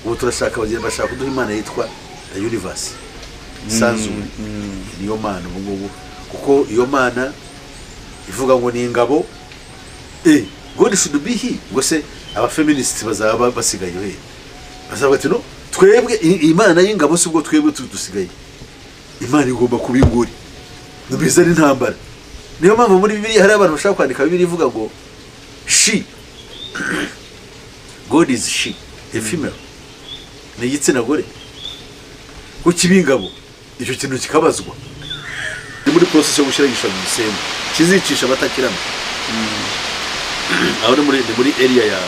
ubu turashaka bashaka kuduha imana yitwa universe isanzwe niyo mana ubu ngubu kuko iyo mana ivuga ngo ni ingabo God should be he ngo se aba feminists bazaba basigaye he bazaba ati no twebwe imana y'ingabo si ubwo twebwe dusigaye imana igomba kuba inguri nubizana intambara niyo mpamvu muri Bibiliya hari abantu bashaka kwandika Bibiliya ivuga ngo she God is she a female ni igitsina gore ko kibingabo icyo kintu kikabazwa ni muri process yo gushyira igishushanyo mu isembe kizicisha batakirama aho ni muri area ya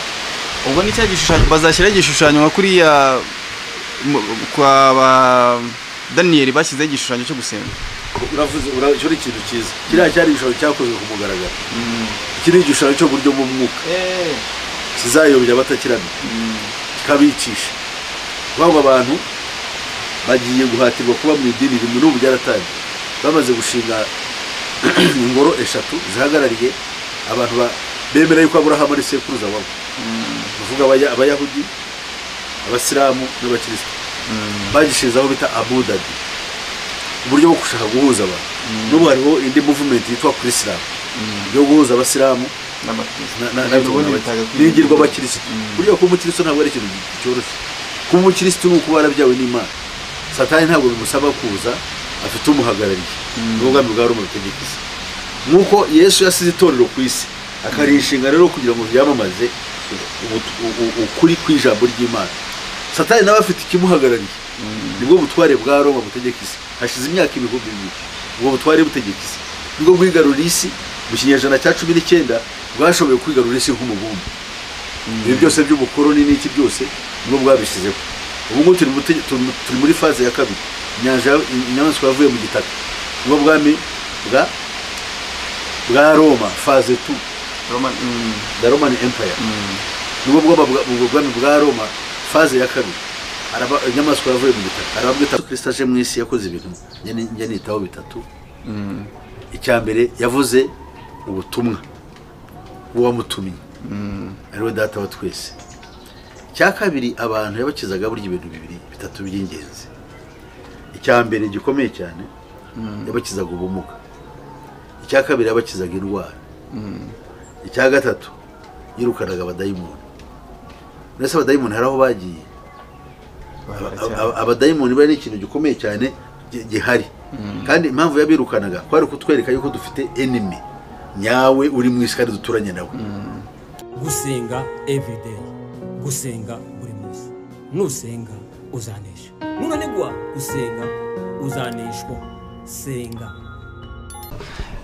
ubwo ni cya gishushanyo bazashyira igishushanyo nka kuriya kwa ba Daniel bashyize igishushanyo cyo gusenga uravuze icyo ni ikintu cyiza kiriya cyari igishushanyo cyakozwe ku mugaragaro iki ni igishushanyo cyo buryo mu mwuka kizayobya batakirama kikabicisha babo abantu bagiye guhatirwa kuba mu idini rimwe n'ubu byaratangiye bamaze gushinga ingoro eshatu zihagarariye abantu bemera yuko Aburahamu ari sekuruza wabo bavuga abayahudi abasilamu n'abakristo bagishize aho bita Abu Dhabi uburyo bwo gushaka guhuza abantu n'ubu hariho indi movement yitwa Islam yo guhuza abasilamu n'ingirwa abakristo buryo ko umukristo ntabwo ari ikintu cyoroshye kuba umukristo ni ukuba yarabyawe n'Imana Satani ntabwo bimusaba kuza afite umuhagarariye n'ubwami bwa Roma butegekisa nkuko Yesu yasize itorero ku isi akarishinga rero kugira ngo byamamaze ukuri kwijambo ry'Imana Satani nawe afite ikimuhagarariye nibwo butware bwa Roma butegekisa hashize imyaka ibihumbi bibiri ubwo butware butegekisa nibwo bwigarura isi mu kinyejana cya 19 bwashoboye kwigarura isi nk'umubumbe ibi byose by'ubukoroni n'iki byose nibwo bwabishizeho ubu turi muri faze ya kabiri inyamaswa yavuye mu gitaka nibwo bwami bwa Roma faze 2 the Roman Empire nibwo bwami bwa Roma faze ya kabiri inyamaswa yavuye mu gitaka arabwita Kristo aje mu isi yakoze ibintu njye nitaho bitatu icyambere yavuze ubutumwa uwamutumye ariwe data wa twese cya kabiri abantu yabakizaga burya ibintu bibiri bitatu by'ingenzi icyambere gikomeye cyane yabakizaga ubumuga icya kabiri yabakizaga indwara icya gatatu yirukanaga abadayimoni nese abadayimoni haraho bagiye abadayimoni bari ikintu gikomeye cyane gihari kandi impamvu yabirukanaga kwari kutwereka yuko dufite enemy nyawe uri mu isi kandi duturanye nawe gusenga everyday gusenga buri munsi nusenga uzanesha nunanigwa gusenga uzaneshwa senga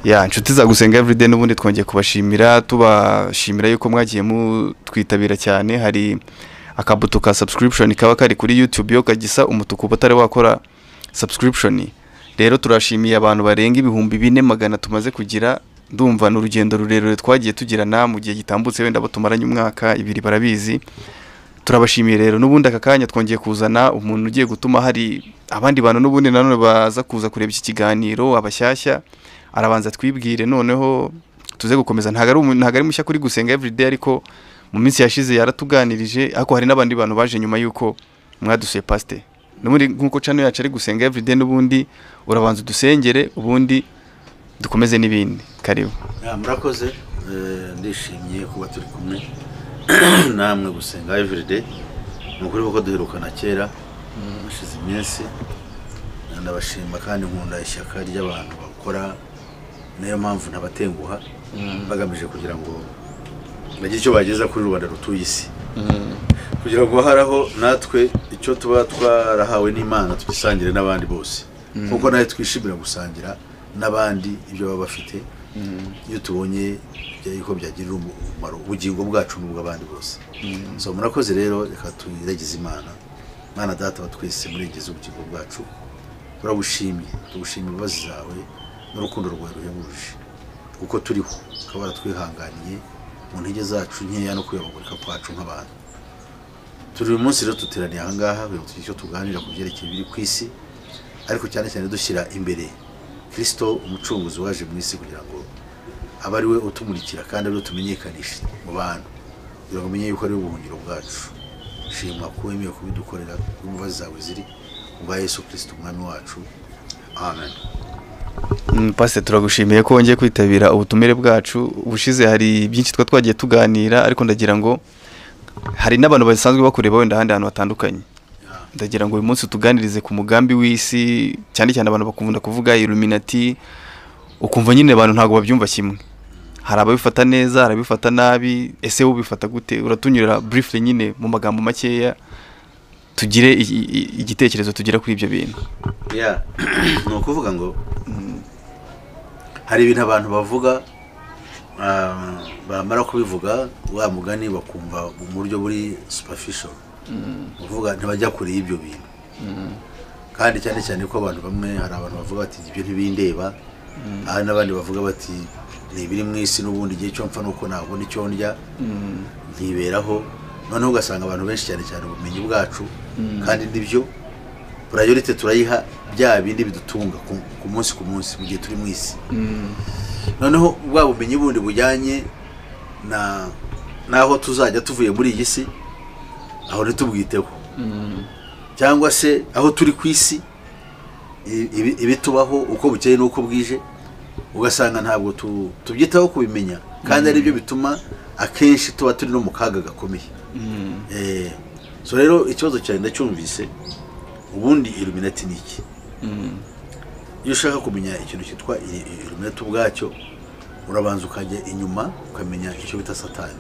ya inshuti za gusenga everyday n'ubundi twongeye kubashimira tubashimira yuko mwagiye mutwitabira cyane hari akabuto ka subscription kaba kari kuri YouTube yo kagisa umutuku batari wakora subscription rero turashimiye abantu barenga ibihumbi 400 tumaze kugira ndumva n'urugendo rurerure twagiye tugirana mu gihe gitambutse wenda batumaranye umwaka ibiri barabizi turabashimiye rero n'ubundi aka kanya twongeye kuzana umuntu ugiye gutuma hari abandi bantu n'ubundi nanone baza kuza kureba iki kiganiro abashyashya arabanza twibwire noneho tuze gukomeza ntagari mushya kuri gusenga everyday ariko mu minsi yashize yaratuganirije ako hari n'abandi bantu baje nyuma yuko mwadusuye pastor n'ubundi nkuko channel yacu ari gusenga everyday n'ubundi urabanza dusengere ubundi dukomeze n'ibindi karibu murakoze ndishimye kuba turi kumwe namwe gusenga everyday nukuri ko duherukana kera mushize iminsi ndabashima kandi nkunda ishyaka ry'abantu bakora niyo mpamvu ntabatenguha bagamije kugira ngo bagire icyo bageza kuri rubanda rutuye isi kugira ngo haraho natwe icyo tuba twarahawe n'Imana tugisangire n'abandi bose kuko nawe twishimira gusangira n'abandi ibyo baba bafite iyo tubonye yuko byagirira umumaro ubugingo bwacu n'ubw'abandi bose so murakoze rero reka tuyiragize Imana data wa twese murengeze ubugingo bwacu turagushimiye tugushimira imbabazi zawe n'urukundo rwawe ruhebuje kuko turiho ukaba twihanganiye mu ntege zacu nkeya no kuyobogoreka kwacu nk'abantu turi uyu munsi rero tuteraniye aha ngaha kugira ngo icyo tuganira ku byerekeye biri ku isi ariko cyane cyane dushyira imbere Kristo umucunguzi waje mu isi kugira ngo abe ari we utumurikira kandi ari we tumenyekanisha mu bantu kugira ngo umenye yuko ari ubuhungiro bwacu shimwa ko wemeye kubidukorera imbabazi zawe ziri ubwa Yesu Kristo umwami wacu amen. Pastor turagushimiye ko wongeye kwitabira ubutumire bwacu. Ubushize hari byinshi twagiye tuganira, ariko ndagira ngo hari n'abantu basanzwe bakureba wenda ahandi hantu hatandukanye. Ndagira ngo uyu munsi tuganirize ku mugambi w'isi, cyane cyane abantu bakunda kuvuga Illuminati, ukumva nyine abantu ntago babyumva kimwe. Hari ababifata neza, hari abifata nabi. Ese ubifata gute? Uratunyurira briefly nyine mu magambo makeya tugire igitekerezo tugira kuri ibyo bintu. No kuvuga ngo hari ibintu abantu bavuga bamara kubivuga wa mugani bakumva mu buryo buri superficial. Uvuga ntibajya kuri ibyo bintu. Kandi cyane cyane ko abantu bamwe, hari abantu bavuga bati ibyo ntibindeba, hari n'abandi bavuga bati ni biri mu isi n'ubundi gihe cyo mpfa nuko nabona icyo ndya ntiberaho. Noneho ugasanga abantu benshi cyane cyane ubumenyi bwacu, kandi nibyo priority turayiha bya bindi bidutunga ku munsi mu gihe turi mu isi. Noneho bwa bumenyi bundi bujyanye naho tuzajya tuvuye muri iyi si, aho ntitubwiteho, cyangwa se aho turi ku isi ibitubaho uko bukeye n'uko bwije, ugasanga ntabwo tubyitaho kubimenya, kandi ari byo bituma akenshi tuba turi no mu kaga gakomeye. So rero ikibazo cyane ndacyumvise, ubundi Illuminati ni iki? Iyo ushaka kumenya ikintu cyitwa Illuminati ubwacyo, urabanza ukajya inyuma ukamenya icyo bita Satani.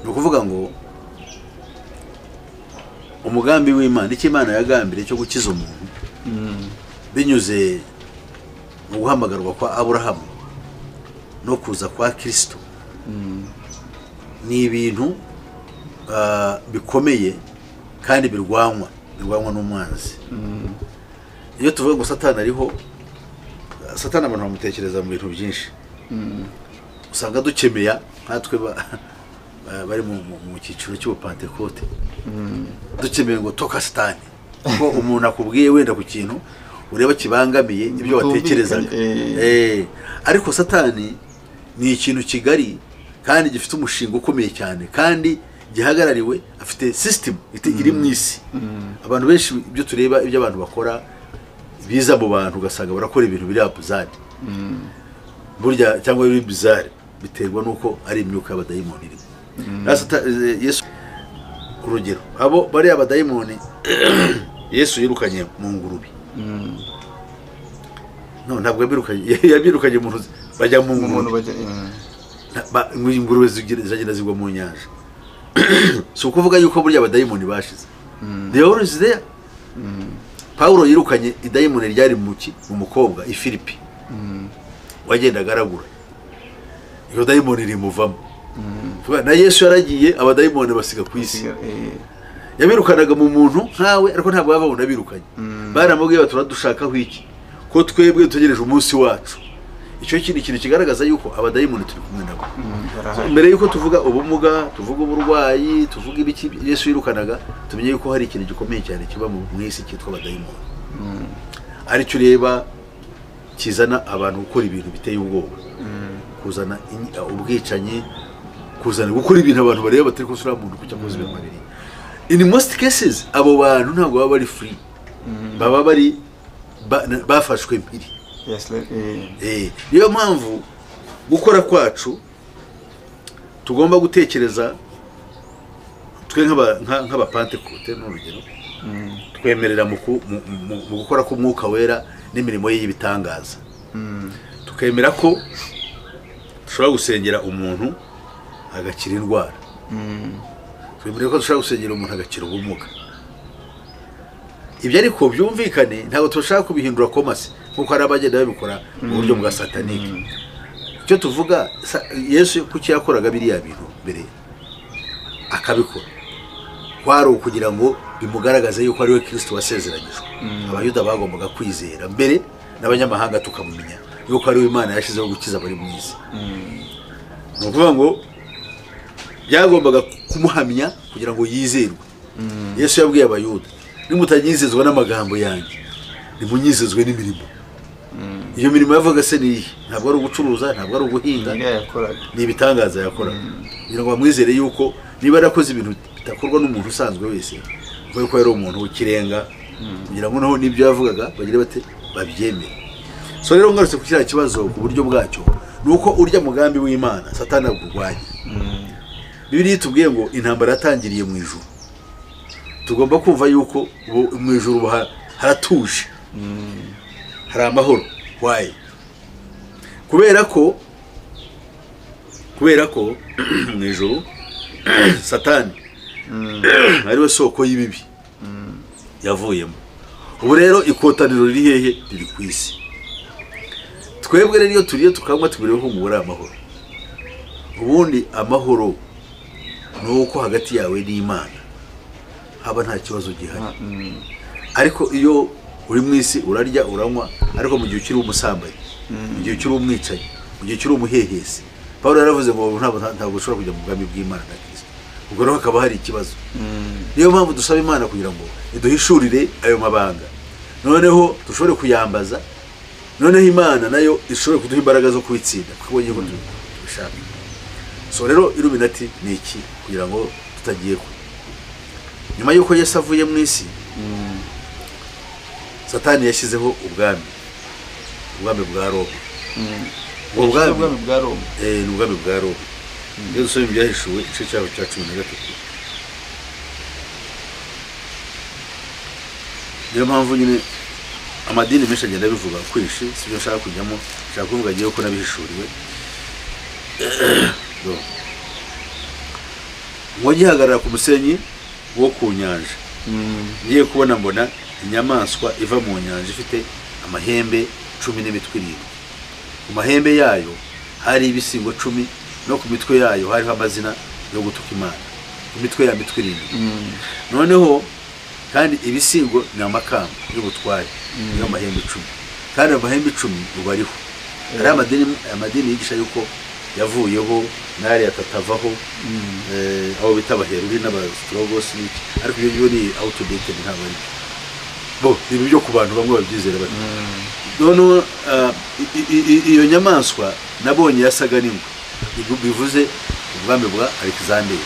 Ni ukuvuga ngo umugambi w'Imana, icyo Imana yagambiriye cyo gukiza umuntu binyuze mu guhamagarwa kwa Aburahamu no kuza kwa Kristo, ni ibintu bikomeye kandi birwanwa n'umwanzi. Iyo tuvuga ngo Satani ariho, Satani abantu bamutekereza mu bintu byinshi. Usanga dukemeya nkatwe bari mu cyiciro cy'ubupantekote, dukemeye ngo toka Satani, kuko umuntu akubwiye wenda ku kintu ureba kibangamiye ibyo watekerezaga. Ariko Satani ni ikintu kigari kandi gifite umushinga ukomeye cyane, kandi gihagarariwe, afite system iri mu isi. Abantu benshi ibyo tureba, ibyo abantu bakora biza mu bantu, ugasanga barakora ibintu biri abuzade burya, cyangwa biri bizarre, biterwa nuko ari imyuka y'abadayimoni irimo. Yesu urugero, abo bari abadayimoni Yesu yirukanye mu ngurube. No, ntabwo yabirukanye umuntu bajya mu ngurube. Ingurube zagenda zigwa mu nyanja. Si ukuvuga yuko burya abadayimoni bashize. They are always there. Paulo yirukanye idayimoni ryari mu mukobwa i Filipi, wagendaga aragura. Iyo dayimoni rimuvamo. Na Yesu yaragiye, abadayimoni basiga ku isi. Yabirukanaga mu muntu nkawe, ariko ntabwo babona birukanye. Baramubwiye bati dushakaho iki? Ko twebwe tugereje umunsi wacu. Icyo kintu kigaragaza yuko abadayimoni turi kumwe nabo. Mbere yuko tuvuga ubumuga, tuvuga uburwayi, tuvuga ibiki Yesu yirukanaga, tumenye yuko hari ikintu gikomeye cyane kiba mu isi cyitwa abadayimoni. Ari cyo ureba kizana abantu gukora ibintu biteye ubwoba, kuzana ubwicanyi, kuzana gukora ibintu abantu bareba batari kusura muntu kucya muzi bimabiri. In most cases abo bantu ntabwo baba bari free, baba bari bafashwe mpiri. Niyo mpamvu gukora kwacu tugomba gutekereza, twe nk'abapantekote n'urugero, twemerera mu gukora k'umwuka wera n'imirimo ye y'ibitangaza. Tukemera ko dushobora gusengera umuntu agakira indwara. Twemera ko dushobora gusengera umuntu agakira ubumuga. Ibyo ariko byumvikane, ntabwo turashaka kubihindura komase kuko hari abagenda babikora mu buryo bwa satanike. Icyo tuvuga, Yesu kuki yakoraga biriya bintu mbere akabikora, kwari ukugira ngo bimugaragaze yuko ari we Kristo wasezeranyijwe. Abayuda bagombaga kwizera mbere, n'abanyamahanga tukamumenya yuko ari we Imana yashizeho gukiza abari mu isi. Ni ukuvuga ngo byagombaga kumuhamya kugira ngo yizerwe. Yesu yabwiye abayuda, nimutanyizezwa n'amagambo yanjye, nimunyizezwe n'imirimo. Iyo mirimo yavuga se ni ntabwo ari ugucuruza, ntabwo ari uguhinga, ni ibitangaza yakoraga, kugira ngo bamwizere yuko niba yarakoze ibintu bitakorwa n'umuntu usanzwe wese kuko ko yari umuntu w'ikirenga kugira ngo naho nibyo yavugaga bagire bate babyemere. So rero ngarutse ku kiriya kibazo ku buryo bwacyo nuko urya mugambi w'Imana Satani agurwanya. Bibiliya itubwiye ngo intambara yatangiriye mu ijuru. Tugomba kumva yuko mu ijuru haratuje, hari amahoro. Why? kubera ko mu ijuru Satani ariwe soko y'ibibi yavuyemo. Ubu rero ikotaniro riri hehe? Riri ku isi. Twebwe rero iyo turiye tukanywa tubireho umubura amahoro. Ubundi amahoro nuko hagati yawe n'Imana haba nta kibazo gihari. Ariko iyo uri mu isi urarya uranywa, ariko mu gihe ukiri umusambanyi, mu gihe ukiri umwicanyi, mu gihe ukiri umuhehesi, Paulo yaravuze ngo ntabwo ushobora kujya mu bwami bw'Imana na Kristo. Ubwo rero hakaba hari ikibazo. Niyo mpamvu dusaba Imana kugira ngo iduhishurire ayo mabanga, noneho dushobore kuyambaza, noneho Imana nayo ishobore kuduha imbaraga zo kubitsinda kuko ngiye ko tubishaka. So rero Illuminati ni iki kugira ngo tutagiye ko nyuma yuko Yesu avuye mu isi, Satani yashyizeho ubwami bwa Roma. Ubwami bwa Roma ni ubwami bwa Roma. Iyo dusoma ibyahishuwe igice cyaho cya 13, niyo mpamvu nyine amadini menshi agenda bivuga kwishi, sibyo nshaka kujyamo, nshaka kuvuga agiye ko nabihishuriwe. Ngo gihagarara ku musenyi wo ku nyanja, ngiye kubona mbona inyamaswa iva mu nyanja ifite amahembe 10 n'imitwe 7. Ku mahembe yayo hari ibisingo 10, no ku mitwe yayo hariho amazina yo gutuka Imana. Ku mitwe ya mitwe 7. Noneho kandi ibisingo ni amakamba y'ubutware y'amahembe 10. Kandi amahembe 10 ubariho. Hari amadini yigisha yuko yavuyeho nari atatavaho, aho bitabaheruri n'abastrogos n'iki, ariko iyo ni outdated ntabwo ari bo ibi byo ku bantu bamwe babyizera bati. Noneho iyo nyamaswa nabonye yasaga n'ingwe, bivuze ubwami bwa Alexander.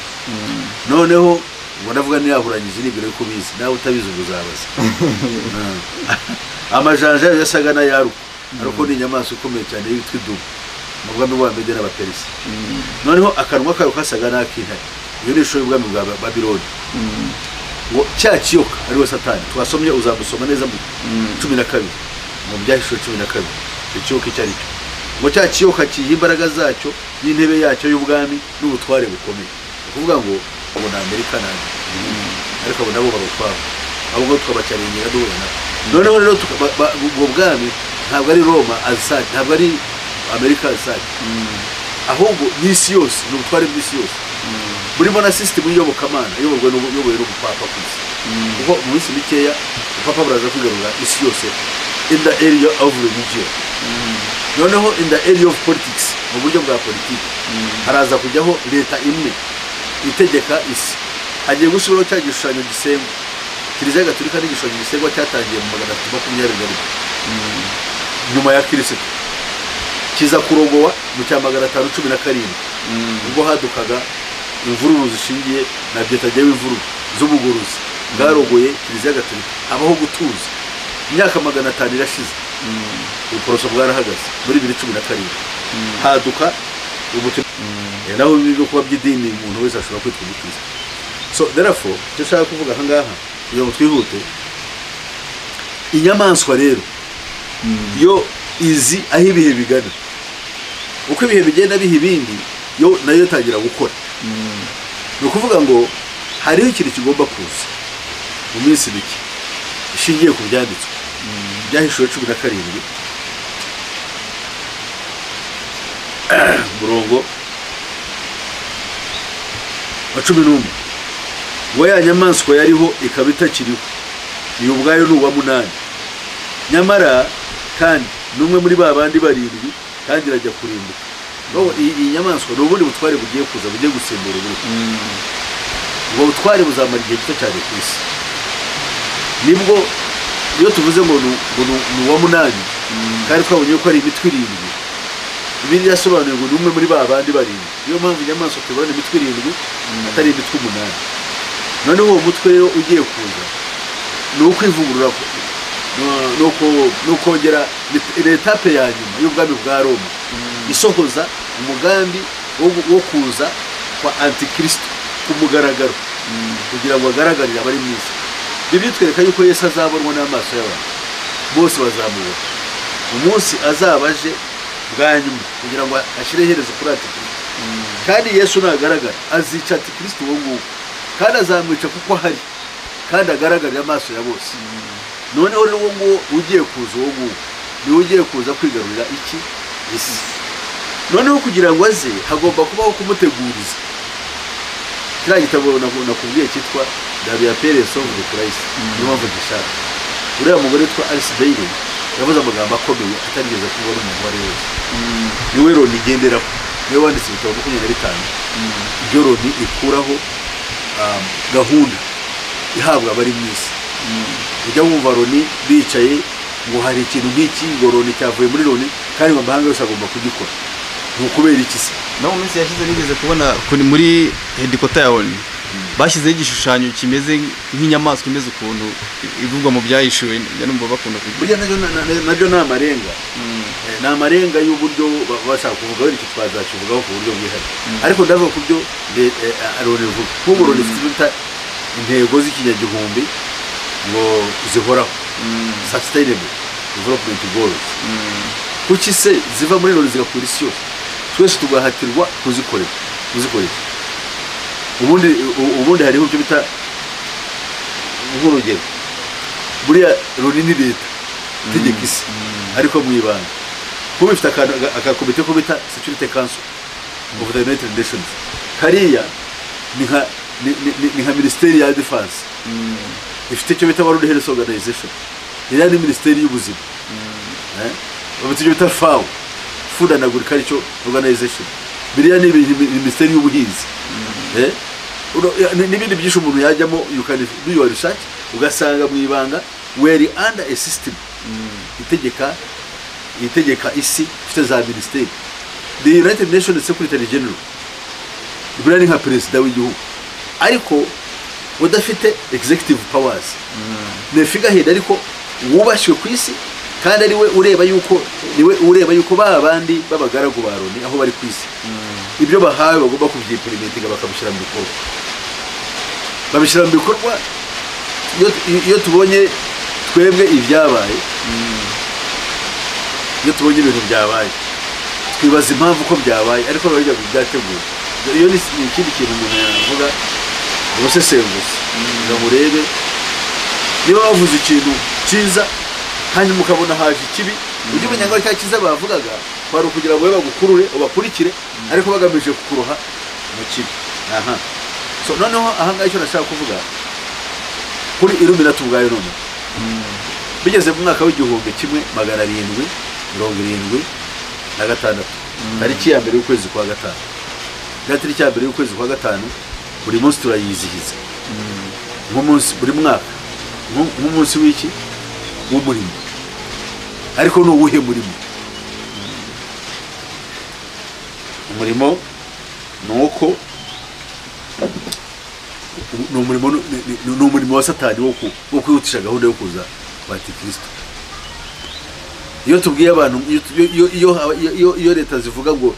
Noneho ngo ndavuga ni yahuranyije n'ibiro ko bizi, nawe utabizi uzabaza. Amajanja yasaga na yaruko, ariko ni inyamaswa ikomeye cyane yitwa idubu mu bwami bwa Mede n'Abaperisi. Noneho akanwa kayo kasaga n'ak'intare. Iyo ni ishusho y'ubwami bwa Babiloni. Ngo cya kiyoka ari we Satani, twasomye uzagusoma neza mu 12 mu byahishuwe 12 ikiyoka cyari cyo. Ngo cya kiyoka kiha imbaraga zacyo n'intebe yacyo y'ubwami n'ubutware bukomeye. Kuvuga ngo abo na Amerika na ariko abo nabo barutwara, abo ngo twabacaringira duhana. Noneho rero ubwo bwami ntabwo ari Roma azisaki, ntabwo ari Amerika azisaki, ahubwo n'isi yose n'ubutware bw'isi yose. Burimo na system y'Iyobokamana iyoborwa n'ubupapa ku isi. Kuko mu minsi mikeya upapa buraza kwigarura isi yose in the area of religion. Noneho in the area of politics, mu buryo bwa politiki haraza kujyaho leta imwe itegeka isi. Hagiye gusubiraho cya gishushanyo gisengo. Kiliziya Gatolika n'igishushanyo gisengo cyatangiye mu 320 nyuma ya Kristo, kiza kurogowa mu cya 517 ubwo hadukaga imvururu zishingiye na byetagiye imvururu z'ubuguruzi bwarogoye Kiliziya Gatolika. Abaho gutuza imyaka 500 irashize, ubuporoso bwarahagaze muri 2017 haduka ubutumwa naho byo kuba by'idini umuntu wese ashobora kwitwa umukristo. So therefore cyo shaka kuvuga aha ngaha iyo twihute, inyamaswa rero yo izi aho ibihe bigana, uko ibihe bigenda biha ibindi yo nayo tagira gukora. No kuvuga ngo hariho ikintu kigomba kuza mu minsi mike ishingiye ku byanditswe byahishuwe 17 murongo wa 11. Ngo ya nyamaswa yariho ikaba itakiriho, iyo ubwayo n'uwa 8, nyamara kandi numwe muri babandi 7 kandi irajya kurimbuka. Ngo iyi nyamaswa n'ubundi butware bugiye kuza bugiye gusembura uburuko. Ngo butware buzamara igihe gito cyane ku isi. Nibwo iyo tuvuze ngo n'uwa 8 kandi twabonye ko ari imitwe 7, Bibiliya yasobanuye ngo numwe muri babandi 7. Niyo mpamvu inyamaswa tubona imitwe 7 atari imitwe 8. noneho uwo mutwe rero ugiye kuza ni ukwivugurura no kongera etape ya nyuma y'ubwami bwa Roma isohoza umugambi wo kuza kwa antikristo ku mugaragaro kugira ngo agaragarire abari mu isi. Bibiri twereka yuko Yesu azabonwa n'amaso y'abantu bose, bazamubona umunsi azaba aje bwa nyuma kugira ngo ashyire iherezo kuri antikristo. Kandi Yesu nagaragara azica antikristo uwo nguwo, kandi azamwica kuko ahari kandi agaragarira amaso ya bose. Noneho rero uwo nguwo ugiye kuza, uwo nguwo niwe ugiye kuza kwigarurira iki isi. Noneho kugira ngo aze hagomba kubaho kumuteguriza. Kiriya gitabo nakubwiye cyitwa The Appearance of the Christ, niyo mpamvu gishaka. Uriya mugore witwa Alice Bailey yavuze amagambo akomeye atarigeze kubona umugore wese. Niwe Loni igenderaho, niwe wanditse ibitabo 25 ibyo Loni ikuraho gahunda ihabwa abari mu isi. Ujya wumva Loni bicaye ngo hari ikintu nk'iki, ngo Loni cyavuye muri Loni kandi mu mahanga yose agomba kugikora. Nukubera iki se? No mu minsi yashize nigeze kubona muri headquarter ya Loni bashyizeho igishushanyo kimeze nk'inyamaswa imeze ukuntu ivugwa mu byahishuwe, numva bakunda kugira nabyo ni amarenga. Ni amarenga y'uburyo bashaka kuvuga iki twazakivugaho ku buryo bwihariye, ariko ndavuga ku byo Loni ivuga. Nk'ubu Loni ifite intego z'ikinyagihumbi ngo zihoraho, sustainable development goals. Kuki se ziva muri Loni zigakwira isi yose, twese tugahatirwa kuzikorera? Ubundi hariho ibyo bita nk'urugero, buriya Loni ni leta itegeka isi ariko mu ibanga. Kuba ifite akakomite ko bita Security Council of the United Nations, kariya ni nka Ministeri ya Defense, ifite icyo bita World Health Organization, iriya ni Ministeri y'ubuzima, bafite icyo bita FAO, Food and Agriculture Organization, biriya ni Ministeri y'ubuhinzi. N'ibindi byinshi umuntu yajyamo, you can do your research ugasanga mu ibanga were under a system itegeka isi ifite za ministeri. The United Nations Secretary General buriya ni nka perezida w'igihugu ariko udafite executive powers, ni figurehead ariko wubashywe ku isi, kandi ari we ureba yuko ba bandi b'abagaragu ba Loni aho bari ku isi ibyo bahawe bagomba kubyimplementinga bakabishyira mu bikorwa. Iyo tubonye twebwe ibyabaye, iyo tubonye ibintu byabaye twibaza impamvu ko byabaye, ariko biba byateguwe. Iyo ni ikindi kintu umuntu yavuga ubusesenguzi ngo murebe niba bavuze ikintu cyiza hanyuma ukabona haje ikibi, ujye umenya ngo cya cyiza bavugaga kwari ukugira ngo bagukurure ubakurikire, ariko bagamije kukuroha mu kibi. So noneho ahangaha icyo nashaka kuvuga kuri Illuminati ubwayo none bigeze mu mwaka w'igihumbi 1776 tariki ya mbere y'ukwezi kwa gatanu. Tariki ya mbere y'ukwezi kwa gatanu buri munsi turayizihiza nk'umunsi buri mwaka, nk'umunsi w'iki w'umurimo. Ariko ni uwuhe murimo? Umurimo nuko ni umurimo wa Satani wo kwihutisha gahunda yo kuza kwa Antikristo. Iyo tubwiye abantu, iyo leta zivuga ngo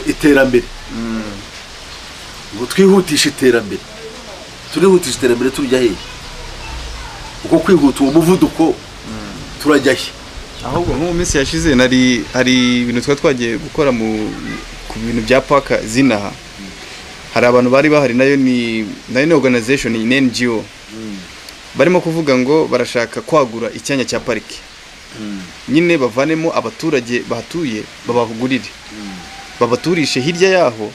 iterambere, ngo twihutisha iterambere, turihutisha iterambere turujya hehe? Uko kwihuta uwo muvuduko turajya he? Ahubwo mu minsi yashize hari ibintu twagiye gukora ku bintu bya paka zinaha. Hari abantu bari bahari, nayo ni organization, ni NGO, barimo kuvuga ngo barashaka kwagura icyanya cya parike. Nyine bavanemo abaturage bahatuye babagurire, babaturishe hirya yaho,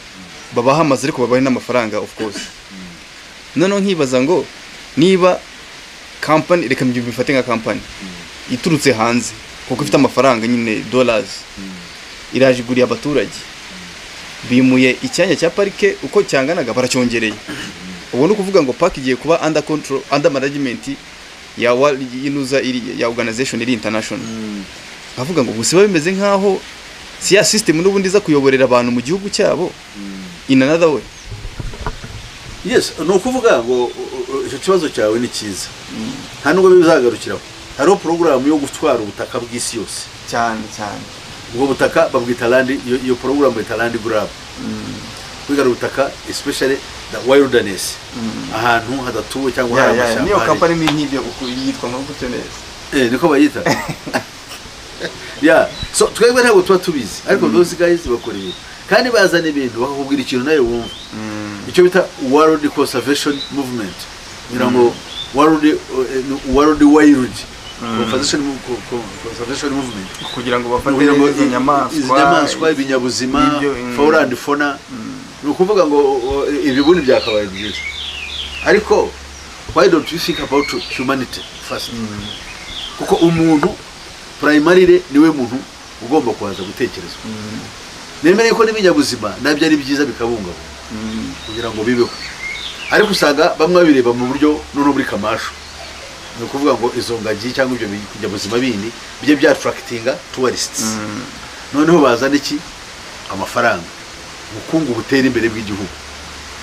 babaha amazi ariko babahe n'amafaranga of course. Noneho nkibaza ngo niba company, reka mbifate nka company iturutse hanze kuko ifite amafaranga nyine dollars, irajiguriye abaturage, bimuye icyanya cya parike uko cyanganaga baracyongereye. Ubu ni ukuvuga ngo park igiye kuba under control, under management ya organization iri international. Avuga ngo gusiba bimeze nkaho si ya system n'ubundi za kuyoborera abantu mu gihugu cyabo in another way. yes no kuvuga ngo icyo kibazo cyawe ni cyiza nta nubwo bizagarukiraho hariho porogaramu yo gutwara ubutaka bw'isi yose cyane ubwo butaka babwita land iyo porogaramu bita land grab kwiga ubutaka especially the wilderness ahantu hadatuwe cyangwa hari amashyamba niyo company n'ibyo yitwa nko gutyo neza niko bayita so twebwe ntabwo tuba tubizi ariko those guys bakora ibintu kandi bazana ibintu bakakubwira ikintu nawe wumva icyo bita world conservation movement ngira ngo world wild conservation movement kugira ngo bafate izo nyamaswa ibinyabuzima flora and fauna ni ukuvuga ngo ibibundi byakabaye byiza ariko why don't you think about humanity first kuko umuntu primarily niwe muntu ugomba kubanza gutekerezwa nemereye ko n'ibinyabuzima nabyo ari byiza bikabungabunga kugira ngo bibeho ariko usanga bamwe babireba mu buryo noneho muri kamasho ni ukuvuga ngo izo ngagi cyangwa ibyo binyabuzima bindi bijye bya attractinga tourists noneho bazana iki amafaranga ubukungu butera imbere bw'igihugu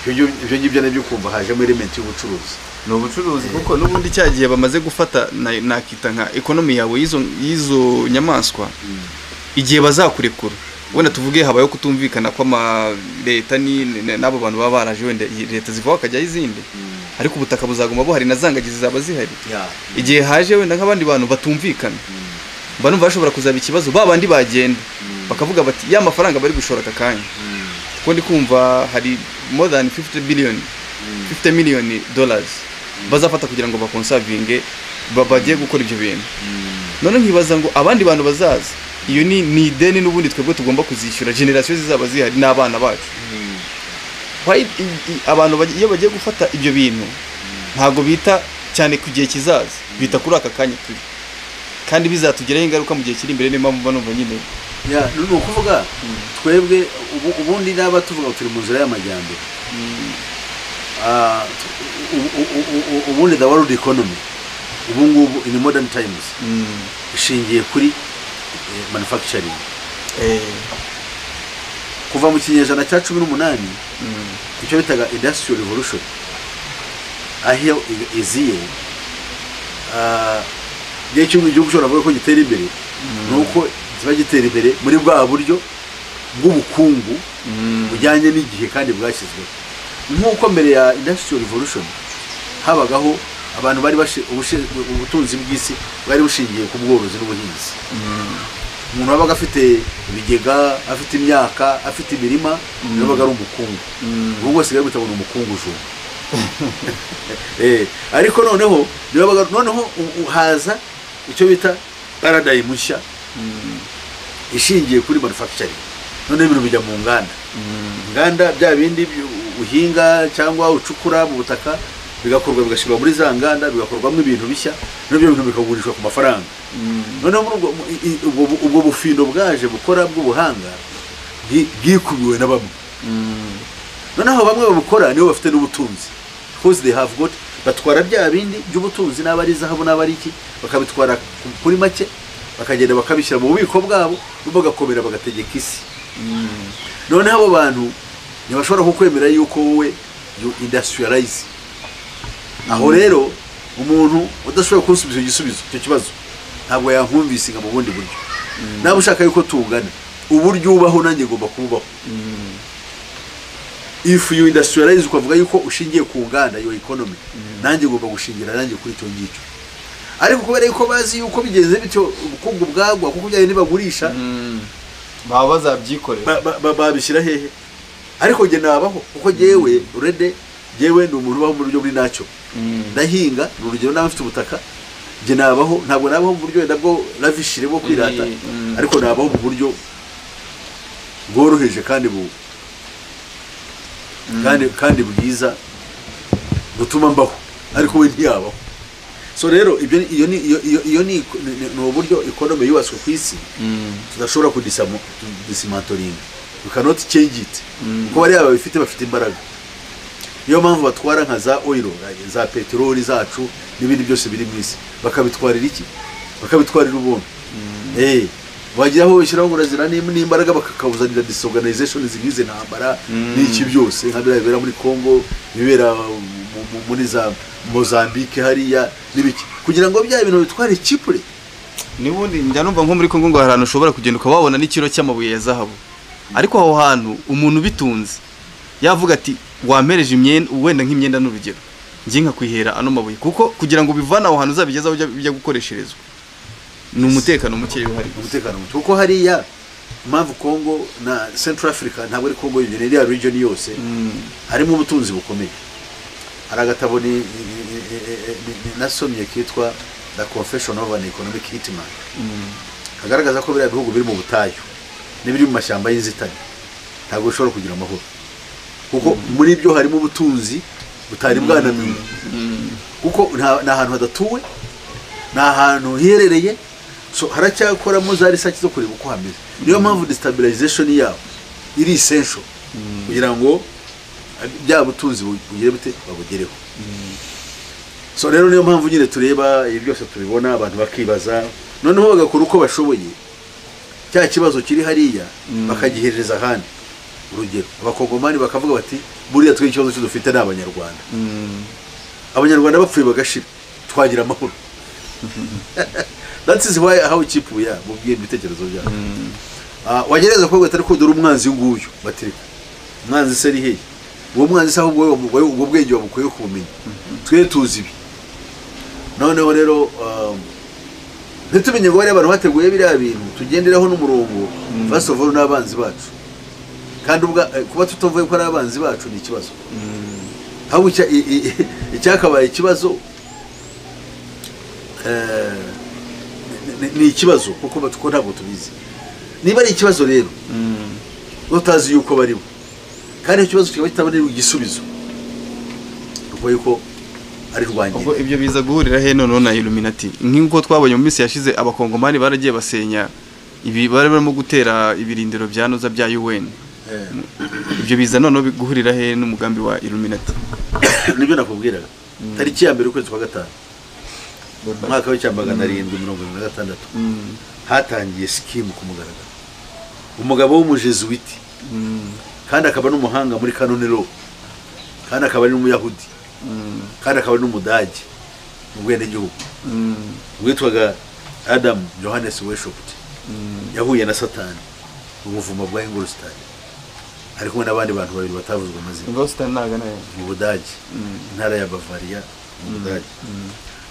ibyo ngibyo nabyo kumva hajemo element y'ubucuruzi no ubucuruzi kuko n'ubundi cyagiye bamaze gufata nakita nka economy yawe yizo nyamaswa igihe bazakurekura wenda tuvuge habayo kutumvikana kwa leta n'abo bantu baba baraje wenda leta zivaho akajya izindi ariko ubutaka buzaguma buhari na zangagizi zaba zihari igihe haje wenda nk'abandi bantu batumvikana bantu bashobora kuzaba ikibazo babandi bagenda bakavuga bati ya mafaranga bari gushora akanya kuko ndi kumva hari more than 50 million dollars bazafata kugira ngo bakonservinge bagiye gukora ibyo bintu none nkibaza ngo abandi bantu bazaza iyo ni ideni n'ubundi twebwe tugomba kuzishyura generation zizaba zihari n'abana bacu abantu iyo bagiye gufata ibyo bintu ntago bita cyane ku gihe kizaza bita kuri aka kanya turi kandi bizatugeraho ingaruka mu gihe kiri imbere niyo mpamvu banumva nyine ni ukuvuga twebwe ubundi naba tuvuga turi mu nzira y'amajyambere ubundi the world economy ubu ngubu in modern times ishingiye kuri manufacturing kuva mu kinyejana cya 18 icyo bitaga industrial revolution aho iziye igihugu cyo navuga ko gitera imbere nuko ziba gitera imbere muri bwa buryo bw'ubukungu bujyanye n'igihe kandi bwashyizweho nk'uko mbere ya industrial revolution habagaho abantu bari ubutunzi bw'isi bwari bushingiye ku bworozi n'ubuhinzi umuntu wabaga afite ibigega afite imyaka afite imirima yabaga ari umukungu ubu bwose bari butabona umukungu jumba ariko noneho haza icyo bita paradigm nshya ishingiye kuri manufacturing none ibintu bijya mu nganda bya bindi uhinga cyangwa ucukura mu butaka bigakorwa bigashyirwa muri za nganda bigakorwamo ibintu bishya n'ibyo bintu bikagurishwa ku mafaranga noneho ubwo bufindo bwaje bukora bw'ubuhanga bwikubiwe na bamwe noneho bamwe babukora nibo bafite n'ubutunzi because they have got batwara bya bindi by'ubutunzi n'abari zahabu n'abari iki bakabitwara kuri make bakagenda bakabishyira mu bubiko bwabo bagakomera bagategeka isi noneho abo bantu ntibashobora kukwemera yuko wowe you industrialize aho rero umuntu udashobora kunsubiza igisubizo icyo kibazo ntabwo yankumvise mu bundi buryo naba ushaka yuko tungana uburyo ubaho nanjye ngomba kubaho if you industrialize ukavuga yuko ushingiye ku nganda yo economy nanjye ngomba gushingira nanjye kuri cyo ngicyo ariko kubera yuko bazi yuko bigenze bityo ubukungu bwagwa kuko byaye nibagurisha baba bazabyikorera babishyira hehe ariko nge nabaho kuko jewe urede jewe ni umuntu ubaho mu buryo buri nacyo ndahinga ni urugero nawe afite ubutaka nge nabaho ntabwo nabaho mu buryo nabwo lavishire bwo kwirata ariko nabaho mu buryo bworoheje kandi bwiza butuma mbaho ariko we ntiyabaho so rero iyo ni uburyo economy yubatswe ku isi tudashobora kudisimantoringa we cannot change it kuko bari babifite bafite imbaraga niyo mpamvu batwara nka za oil za peteroli zacu n'ibindi byose biri mu isi bakabitwarira iki bakabitwarira ubuntu wagiraho ushyiraho urazira n'imbaraga bakakabuzanira disorganization zigize ntambara n'iki byose nka bibera muri Congo bibera muri za Mozambique hariya n'ibiki kugira ngo bya bintu bitware Chipre nibundi njya numva nko muri Congo ngo harano ushobora kugenda ukababona n'ikiro cy'amabuye ya zahabu ariko aho hantu umuntu bitunze yavuga ati wampereje imyenda wenda nk'imyenda n'urugero ngiye nka kwihera ano mabuye kuko kugira ngo bivana aho hantu uzabigezaho bijya gukoresherezwa ni umutekano muke uhari umutekano muke kuko hariya impamvu Congo na Central Africa ntabwo ari Congo yonyine iriya region yose harimo ubutunzi bukomeye hari agatabo nasomye kitwa The Confession of an Economic Hitman kagaragaza ko biriya bihugu biri mu butayu n'ibiri mu mashyamba y'inzitane ntabwo bishobora kugira amahoro kuko muri byo harimo ubutunzi butari bwananiwe kuko nta hantu hadatuwe nta hantu hiherereye so haracyakoramo za research zo kureba uko hameze niyo mpamvu destabilization yabo iri essential kugira ngo bya butunzi bugire bute babugereho so rero niyo mpamvu nyine tureba ibi byose tubibona abantu bakibaza noneho bagakora uko bashoboye cya kibazo kiri hariya bakagihereza ahandi urugero abakongomani bakavuga bati buriya twe ikibazo cyo dufite n'abanyarwanda abanyarwanda bapfuye bagashira twagira amahoro that is why how cheap we are mubwiye ibitekerezo byabo wagereza ko gatari ko dore umwanzi nguyu batiri umwanzi se ari he uwo mwanzi se ahubwo ubwo bwenge babukoye kumenya twe tuzi ibi noneho rero ntitumenye ngo bari abantu bateguye biriya bintu tugenderaho n'umurongo first of all n'abanzi bacu kandi ubwa kuba tutovuye ko ari abanzi bacu ni ikibazo aho icyakabaye ikibazo ni ikibazo kuko tuko ntabwo tubizi niba ari ikibazo rero utazi yuko baribo kandi ikibazo kikaba kitabonera igisubizo kuko yuko ari rwangiye ubwo ibyo biza guhurira he none na Illuminati nk'uko twabonye mu minsi yashize abakongomani baragiye basenya ibi bari barimo gutera ibirindiro bya noza bya UN ibyo biza none guhurira he n'umugambi wa Illuminati nibyo nakubwiraga tariki ya mbere ukwezi kwa gatanu mwaka w'icyambaga 776 hatangiye scheme ku mugaragaro umugabo w'umujesuiti kandi akaba n'umuhanga muri canon law kandi akaba ari n'umuyahudi kandi akaba ari n'umudage mu bwene gihugu witwaga Adam Johannes Weishaupt yahuye na Satani mu buvumo bwa Ingolstadt ari kumwe n'abandi bantu babiri batavuzwe amazina Ingolstadt naga nayo mu Budage intara ya Bavaria mu Budage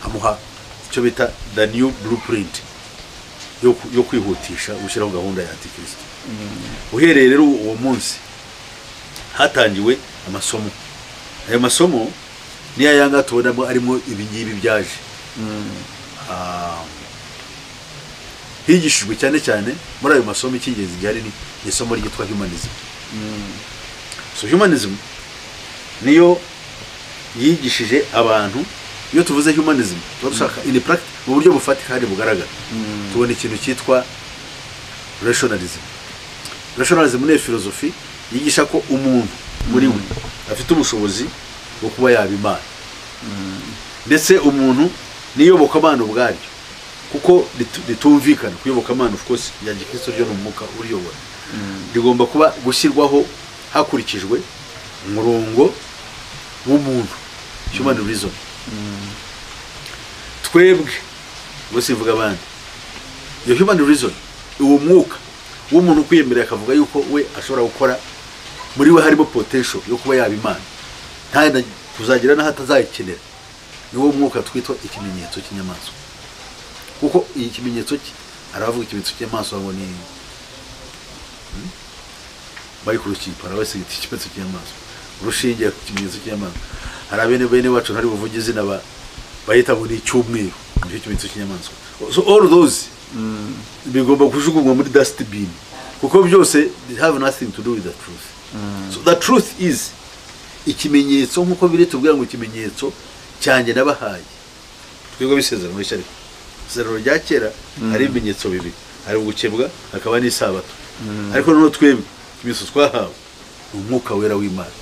amuha icyo bita the new blueprint yo kwihutisha gushyiraho gahunda ya Antikristo uhereye rero uwo munsi hatangiwe amasomo ayo masomo niya yanga tubonamo arimo ibingibi byaje higishijwe cyane muri ayo masomo icyingenzi gihari ni isomo ryitwa humanism so humanism niyo yigishije abantu iyo tuvuze humanism turashaka in practice mu buryo bufatika kandi bugaragara tubona ikintu cyitwa rationalism ni philosophy yigisha ko umuntu muri we afite ubushobozi bwo kuba yabimana ndetse umuntu niyoboka amana ubwaryo kuko ritumvikana kuyoboka amana of course ya Kristo ryo n'umwuka uriyobora rigomba kuba gushyirwaho hakurikijwe umurongo w'umuntu human reason twebwe bose ivuga abandi iyo human reason uwo mwuka w'umuntu kwiyemera akavuga yuko we ashobora gukora muri we harimo potential yo kuba yabimana nta kuzagira na hatazayikenera niwo mwuka twitwa ikimenyetso cy'inyamaswa kuko iyi kimenyetso aravuga ikimenyetso cy'inyamaswa ngo ni bayikuruki para wese ikimenyetso cy'inyamaswa urushinge ikimenyetso cy'inyamaswa hari bene wacu ntari buvuge izina bahita ngo ni icyumweru nicyo kimenyetso cy'inyamaswa so all those bigomba kujugunywa muri dustbin kuko byose have nothing to do with the truth so the truth is ikimenyetso nkuko biri tubwira ngo ikimenyetso cyanjye nabahaye twego bisezerano n'ishyari isezerano rya kera hari ibimenyetso bibiri hari gukebwa akaba n'isabato ariko none twebwe ikimenyetso twahawe umwuka wera w'Imana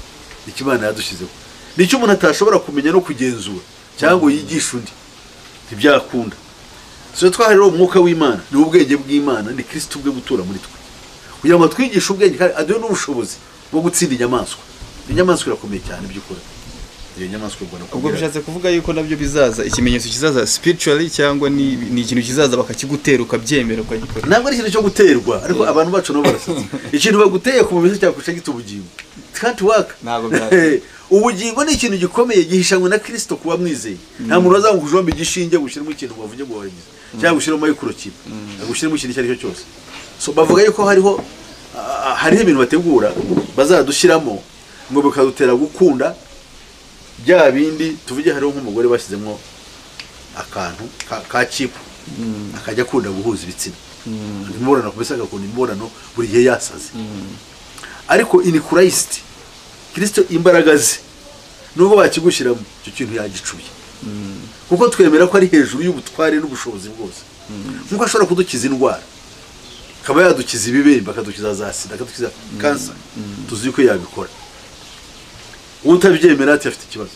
ikimana yadushizeho nicyo umuntu atashobora kumenya no kugenzura cyangwa yigisha undi ntibyakunda so twaharira umwuka w'Imana ni ubwenge bw'Imana ni Kristo ubwe gutura muri twe kugira ngo twigishe ubwenge kandi aduhe n'ubushobozi bwo gutsinda inyamaswa. Inyamaswa irakomeye cyane by'ukuri. Iyo nyamaswa ubwo bishatse kuvuga yuko nabyo bizaza ikimenyetso kizaza spiritually cyangwa ni ikintu kizaza bakakigutera ukabyemera ukagikora. Ntabwo ari ikintu cyo guterwa ariko abantu bacu no barasatse. Ikintu baguteye ku mubiri cyakusha gitubugingo. Can't work. Ntabwo byatse. Ubugingo ni ikintu gikomeye gihishanywe na Kristo kuba mwizeye. Nta muntu azanga kujomba igishinge gushyiramo ikintu bavuge ngo wagize. Cyangwa gushyiramo microchip. Gushyiramo ikintu cyari cyo cyose. So bavuga yuko hariho ibintu bategura bazadushyiramo ngo bikadutera gukunda bya bindi tuvuge hariho nk'umugore bashyizemo akantu ka chip akajya akunda guhuza ibitsina imibonano kubisa agakunda imibonano buri gihe yasaze ariko in Christ Kristo imbaraga ze nubwo bakigushyiramo icyo kintu yagicuye kuko twemera ko ari hejuru y'ubutware n'ubushobozi bwose nkuko ashobora kudukiza indwara kaba yadukiza ibibembe akadukiza za sida akadukiza cancer tuzi ko yabikora utabyemera ati afite ikibazo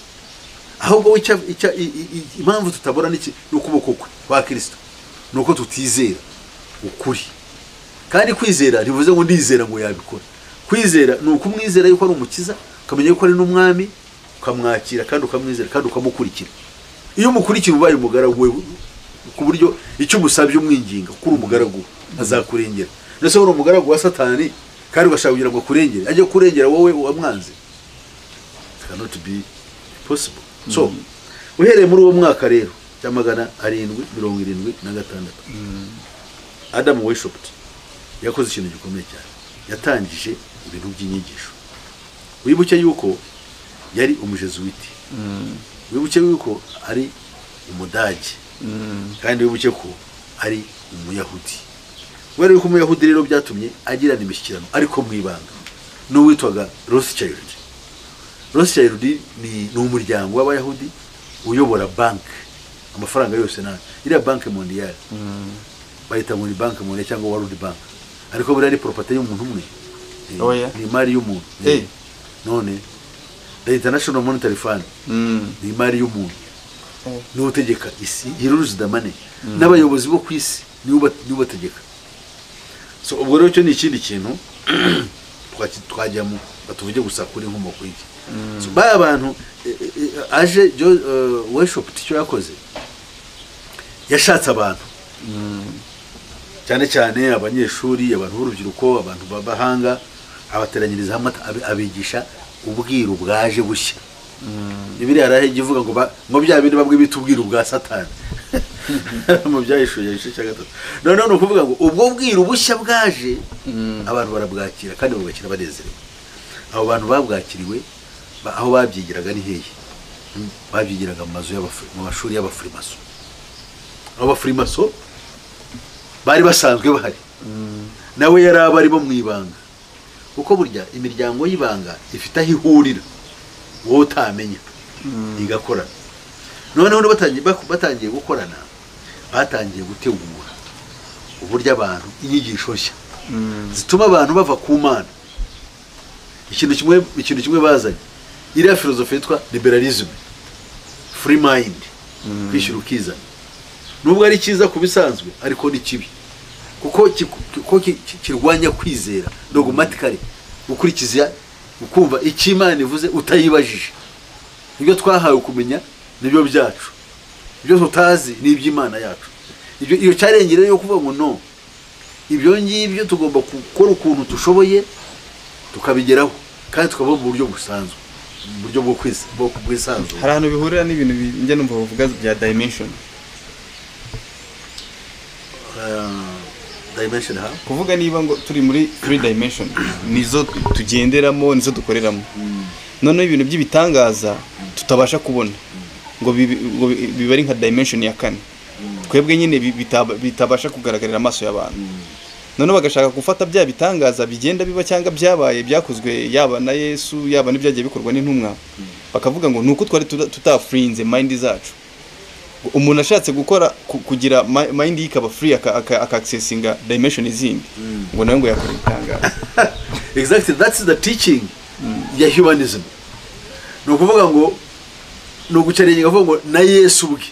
ahubwo impamvu tutabona n'iki n'ukuboko kwe kwa Kristo nuko tutizera ukuri kandi kwizera rivuze ngo ndizera ngo yabikora kwizera nuko umwizera yuko ari umukiza ukamenya yuko ari n'umwami ukamwakira kandi ukamwizera kandi ukamukurikira iyo umukurikira ubaye umugaragu we ku buryo icyo umusabye umwinginga kuri umugaragu azakurengera ndetse uri umugaragu wa Satani kandi ugashaka kugira ngo kurengere ajye kurengera wowe uwamwanze cannot be possible. So uhereye muri uwo mwaka rero cya 776 Adam Weishaupt yakoze ikintu gikomeye cyane yatangije ibintu by'inyigisho wibuke yuko yari umujesuiti wibuke yuko ari umudage kandi wibuke ko ari umuyahudi wari yuko umuyahudi rero byatumye agirana imishyikirano ariko mwibanga n'uwitwaga Rothschild ni umuryango w'abayahudi uyobora bank amafaranga yose na iriya banke mondiale bayita ngo ni banke mondiale cyangwa World Bank ariko buri ari property y'umuntu umwe ni imari y'umuntu none the International Monetary Fund ni imari y'umuntu ni utegeka isi yiruzi the money n'abayobozi bo ku isi ni ubategeka. So ubwo rero cyo ni ikindi kintu twajyamo batuvuge gusa kuri nkomoko y'iki. So baya abantu aje Weishaupt icyo yakoze yashatse abantu cyane cyane abanyeshuri abantu b'urubyiruko abantu babahanga abateranyiriza hamwe abigisha ubwiru bwaje bushya ibiri arahe givuga ngo bya bindi babwe bitubwira ubwa Satani mu byayishuye igice cya 3 none ukuvuga ngo ubwo bwiru bushya bwaje abantu barabwakira kandi bagakira banezerewe. Abo bantu babwakiriwe aho babyigiraga ni hehe babyigiraga mu mazu mu mashuri y'abafrimaso. Abafrimaso bari basanzwe bahari nawe yari abari bo mwibanga kuko burya imiryango y'ibanga ifite aho ihurira wowe utamenya igakorana. Noneho batangiye gukorana batangiye gutegura uburyo abantu inyigisho nshya zituma abantu bava ku Mana. Ikintu kimwe bazanye iriya filozofi yitwa liberalism free mind kwishyura ukizana nubwo ari cyiza kubisanzwe ariko ni kibi kuko kirwanya kwizera dogmatically gukurikiza ukumva icyo Imana ivuze utayibajije. Ibyo twahawe kumenya nibyo byacu ibyo tutazi ni iby'Imana yacu. Iyo cyarengere yo kuvuga ngo no ibyo ngibyo tugomba gukora ukuntu tushoboye tukabigeraho kandi tukaba mu buryo busanzwe mu buryo bwo kwisanzura. Hari ahantu bihurira n'ibintu njye numva bavuga bya dimension ha kuvuga niba ngo turi muri 3 dimension nizo tugenderamo nizo dukoreramo noneho ibintu by'ibitangaza tutabasha kubona ngo bibari nka dimension ya 4 twebwe nyine bitabasha kugaragarira amaso y'abantu none bagashaka gufata bya bitangaza bigenda biba cyangwa byabaye byakozwe yaba na Yesu yaba n'ibyagiye bikorwa n'intumwa bakavuga ngo nuko twari tutafrinze mind zacu. Umuntu ashatse gukora kugira mind yikaba free accessinga dimension izindi ngo nawe ngo yakora bitangaza. Exactly, that's the teaching ya humanism. No kuvuga ngo no gucarenga avuga ngo na Yesu ubwe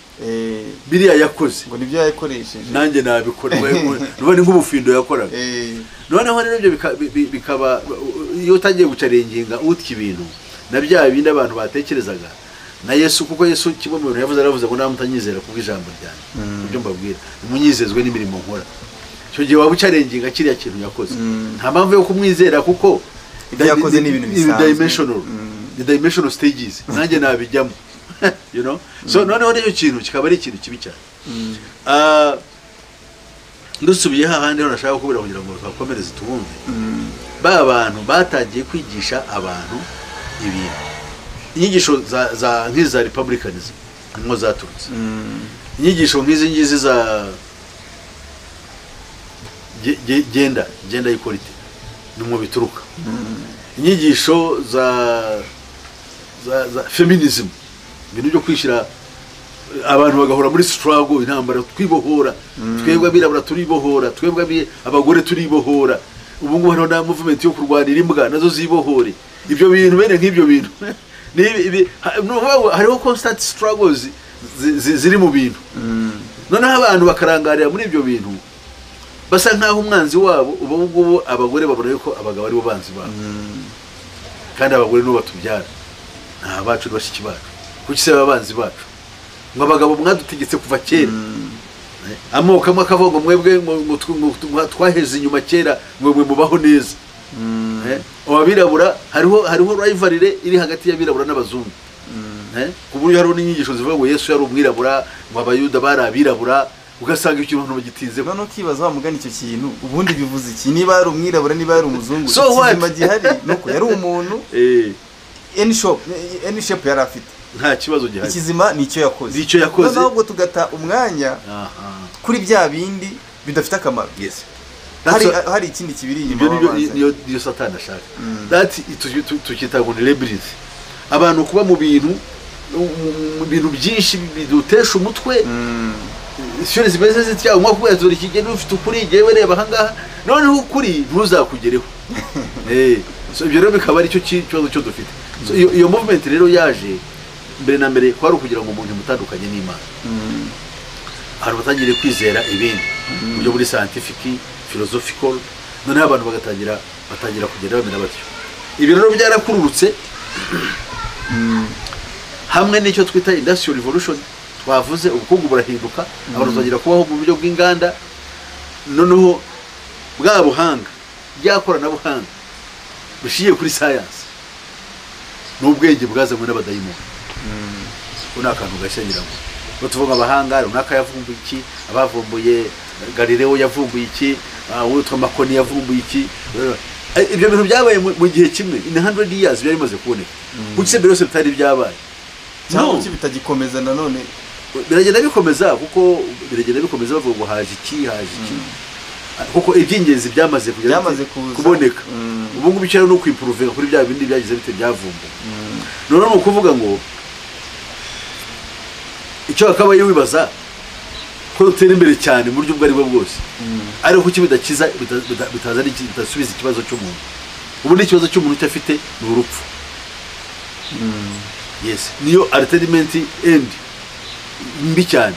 biriya yakoze ngo nibyo yakoresheje nanjye nabikora none nk'ubufindo yakoraga noneho rero ibyo bikaba iyo utagiye gucarenginga utya ibintu na bya bindi abantu batekerezaga na Yesu kuko Yesu kimwe mu bintu yaravuze ngo namutanyizera kubwo ijambo ryanjye ibyo mbabwira munyizezwe n'imirimo nkora cyo gihe waba ucarenginga kiriya kintu yakoze nta mpamvu yo kumwizera kuko ibyo yakoze ni ibintu bisanzwe dimensional stages nanjye nabijyamo you know so noneho rero kintu kikaba ari ikintu kibi cyane ndusubiye hahandi ho nashaka kubira kugira ngo twakomereze tubumve ba bantu batangiye kwigisha abantu ibintu inyigisho za nk'iza republicanism nko zaturutse inyigisho nk'izi ngizi za gender equality nimwe bituruka inyigisho za feminism ibintu byo kwishira abantu bagahora muri struggle intambara twibohora twebwe abirabura turibohora twebwe abagore turibohora ubu ngubu hano na movement yo kurwanira imbwa nazo zibohore ibyo bintu bene nk'ibyo bintu hariho constant struggles ziri mu bintu noneho abantu bakarangarira muri ibyo bintu basa nkaho umwanzi wabo ubu ngubu abagore babona yuko abagabo ari bo banzi babo kandi abagore nibo batubyara nta bacu bashiki bacu kuki se babanzi bacu ngo abagabo mwadutegetse kuva kera amoko amwe akavuga ngo mwebwe twaheze inyuma kera mwebwe mubaho neza abirabura hariho rivalry iri hagati y'abirabura n'abazungu ku buryo hariho n'inyigisho zivuga ngo Yesu yari umwirabura ngo abayuda bari abirabura ugasanga ikintu bagitinze none ukibaza bamugana icyo kintu ubundi bivuze iki niba ari umwirabura niba ari umuzungu ikizima gihari nuko yari umuntu any shape yari afite nta kibazo gihari ikizima nicyo yakoze none ahubwo tugata umwanya kuri bya bindi bidafite akamaro yes hari ikindi kibiri inyuma niyo satani ashaka that tukita ngo labyrinth abantu kuba mu bintu byinshi bidutesha umutwe ishyure zimeze zitya umwe kubezura ikigeni ufite ukuri jewe reba hangaha noneho ukuri ntuzakugereho so ibyo rero bikaba ari cyo kibazo cyo dufite so iyo movement rero yaje mbere na mbere kwari ukugira ngo umuntu mutandukanye n'Imana abantu batangire kwizera ibindi buryo muri scientific philosophical noneho abantu batangira kugenda bamena batyo ibi rero byarakururutse hamwe n'icyo twita industrial revolution twavuze ubukungu burahinduka abantu bagira kubaho mu buryo bw'inganda noneho bwa buhanga byakoranabuhanga bushiye kuri science n'ubwenge bwazanywe n'abadayimoni una akantu gashyanyiramo tuvuga abahanga runaka yavumbuye iki abavumbuye Galileo yavumbuye iki witwa Marconi yavumbuye iki ibyo bintu byabaye mu gihe kimwe in 100 years byari bimaze kuboneka kuki se mbere yose bitari byabaye cyangwa ki bitagikomeza nanone biragenda bikomeza kuko bavuga ngo haje iki kuko iby'ingenzi byamaze kuboneka ubu ngubu cyane no kwimprove kuri bya bindi byagize bite byavumbuye none no kuvuga ngo icyo akaba yibaza ko rutera imbere cyane mu buryo bwari bwo bwose ariko kuki bidakiza bitaza ari bitasubiza ikibazo cy'umuntu ubundi ikibazo cy'umuntu cyafite ni urupfu yes niyo ultimate end mbi cyane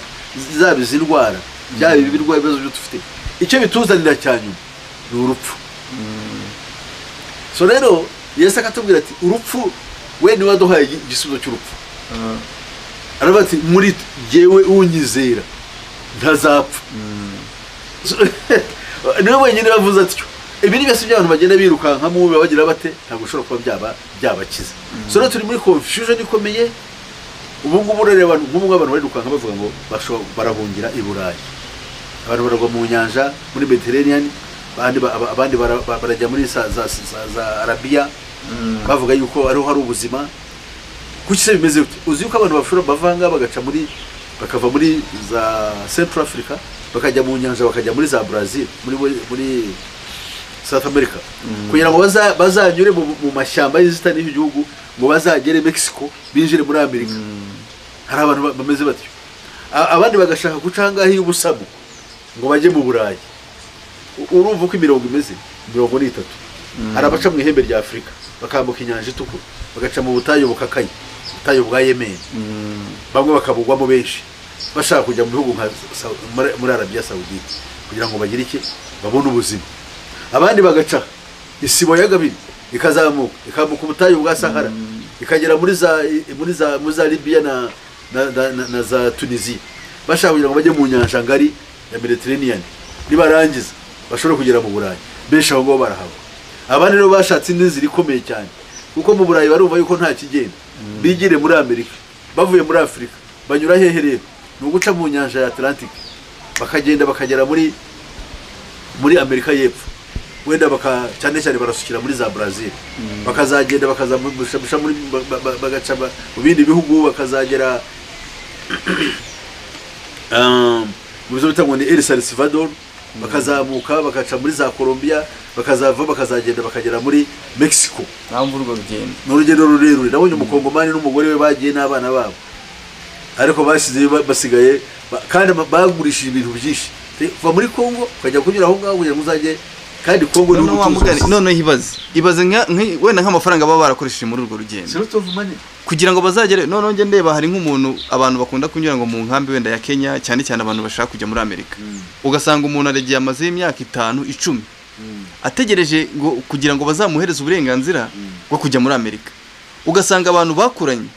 zaba izindwara byaba ibirwaye ibibazo byo dufite icyo bituzanira cyanyuma ni urupfu so rero Yesu akatubwira ati urupfu we ni waduhaye igisubizo cy'urupfu arabati muri jewe unyizera ntazapfa niwe wenyine bavuze atyo ibi ni byose by'abantu bagenda birukanka mu bagira bate ntabwo ushobora kuba byabakiza so rero turi muri confusion ikomeye ubu ngubu rero nk'umwe abantu barirukanka bavuga ngo barahungira i Burayi abantu baragwa mu nyanja muri Mediterranean abandi barajya muri za Arabia bavuga yuko ariho hari ubuzima kuki se bimeze uzi yuko abantu bashobora bavanga bakava muri za Central Africa bakajya mu nyanja bakajya muri za Brazil muri South America kugira ngo bazanyure mu mashyamba y'izitani y'igihugu ngo bazagere Mexico binjire muri Amerika hari abantu bameze batyo abandi bagashaka gucanga y'ubusamo ngo bajye mu Burayi urumva uko imirongo imeze 30 hari abaca mu ihembe rya Afrika bakambuka inyanja itukura bagaca mu butayu bukakaye butayu bwa Yemen bamwe bakabugwamo benshi bashaka kujya mu bihugu nka muri Arabia Saudite kugira ngo bagire iki babone ubuzima abandi bagaca isibo ya Gabiri ikazamuka ikamuka ubutayu bwa Sahara ikagera muri za Libya na za Tunisia bashaka kugira ngo bajye mu nyanja ngari ya Mediterranean nibarangiza bashobora kugera mu Burayi benshi aho ngo barahaba abandi rero bashatse inzira ikomeye cyane kuko mu Burayi barumva yuko nta kigenda bigire muri Amerika bavuye muri Afrika banyura hehe rero nuguca mu nyanja ya Atlantic bakagenda bakagera muri Amerika y'Epfo wenda cyane cyane barasukira muri za Brazil bakazagenda bakazamusha muri bagaca mu bindi bihugu bakazagera mu bizo bitangwa ni El Salvador bakazamuka bakaca muri za Colombia bakazava bakazagenda bakagera muri Mexico namvu urwo rugendo n'urugendo rurerure nabonye umukongomani n'umugore we bagiye n'abana babo ariko basigaye kandi bagurishije ibintu byinshi kuva muri Kongo ukajya kunyura aho ngaho kugira ngo uzajye kandi Kongo ni ubucuruzi none ibaze wenda nk'amafaranga baba barakoresheje muri urwo rugendo kugira ngo bazagere none nge ndeba hari nk'umuntu abantu bakunda kunyura ngo mu nkambi wenda ya Kenya cyane cyane abantu bashaka kujya muri Amerika ugasanga umuntu aregiye amaze imyaka 5 10 ategereje ngo kugira ngo bazamuhereze uburenganzira bwo kujya muri Amerika ugasanga abantu bakuranye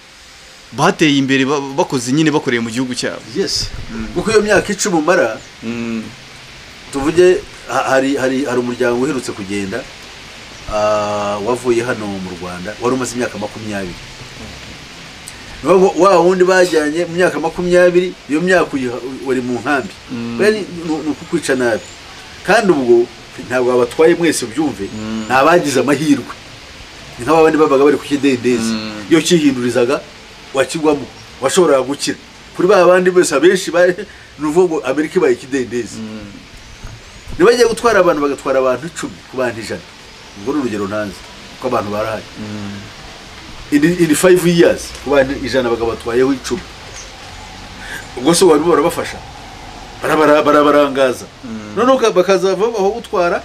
bateye imbere bakoze nyine bakoreye mu gihugu cyabo yes kuko iyo myaka 10 mara tuvuge hari umuryango uherutse kugenda wavuye hano mu Rwanda wari umaze imyaka 20 wa wundi bajyanye mu myaka 20 iyo myaka wari mu nkambi bari nukukwica nabi kandi ubwo ntabwo abatwaye mwese byumve nabagize amahirwe nk'abandi babaga bari ku kidendezi iyo kihindurizaga wakigwamo washobora gukira kuri babandi bose abenshi nuvugo Amerika baye kidendezi nibagiye gutwara abantu bagatwara abantu 10 ku bantu 100 ubwo urugero ntanze ko abantu barahaye in 5 years ku bantu 100 bagabatwayeho 10 ubwo so wari barabafasha barabarangaza none bakazava aho gutwara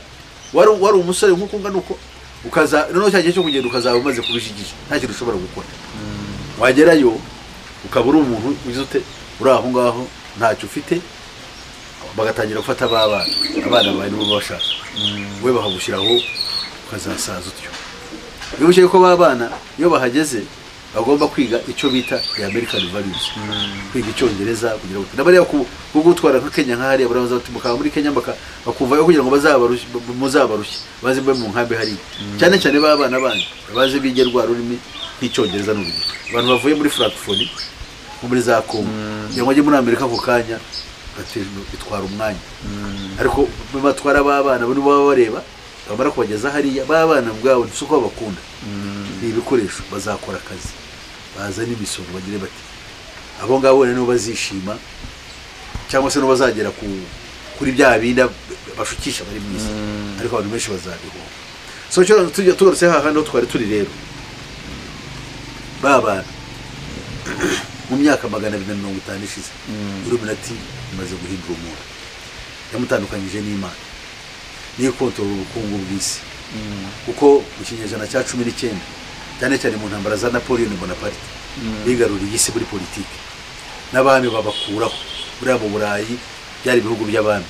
wari umusore nkuko nganuko ukaza none cyagiye cyo kugenda ukazaba umaze kubishigije nta kintu ushobora gukora wagerayo ukabura umuntu ugize uri aho ngaho ntacyo ufite bagatangira gufata abana bawe n'ubu bashaka we bahagushyiraho ukazasaza utyo bibushye ko babana iyo bahageze bagomba kwiga icyo bita American values kwiga icyongereza kugira ngo nabariya kugutwara nka Kenya nk'ahari baraza batimuka muri Kenya bakumva yo kugira ngo muzabarushye baze mbe mu nkambe hari cyane cyane babana bandi baze bigerwa rurimi nk'icyongereza n'urugero abantu bavuye muri Frankfurt muri za Kongo yangwaje muri Amerika ku kanya bitwara umwanya ariko batwara babana bari bareba bamara kubageza hariya babana bwabo nsuko bakunda ibikoresho bazakora akazi baza n'imisoro bagire bati abo ngabo rero bazishima cyangwa se no bazagera kuri bya binda bashukisha bari mwisi ariko abantu benshi bazabiho so cyo tujya tugarutse hahandi twari turi rero baba mu myaka 250 ishize Illuminati imaze guhindura umuntu yamutandukanyije n'Imana niyo kontrol ubukungu bw'isi kuko mu kinyejana cya 19 cyane cyane mu ntambara za Napoleon Bonaparte bigaruriye isi muri politiki n'abami babakuraho muri abo Burayi byari ibihugu by'abami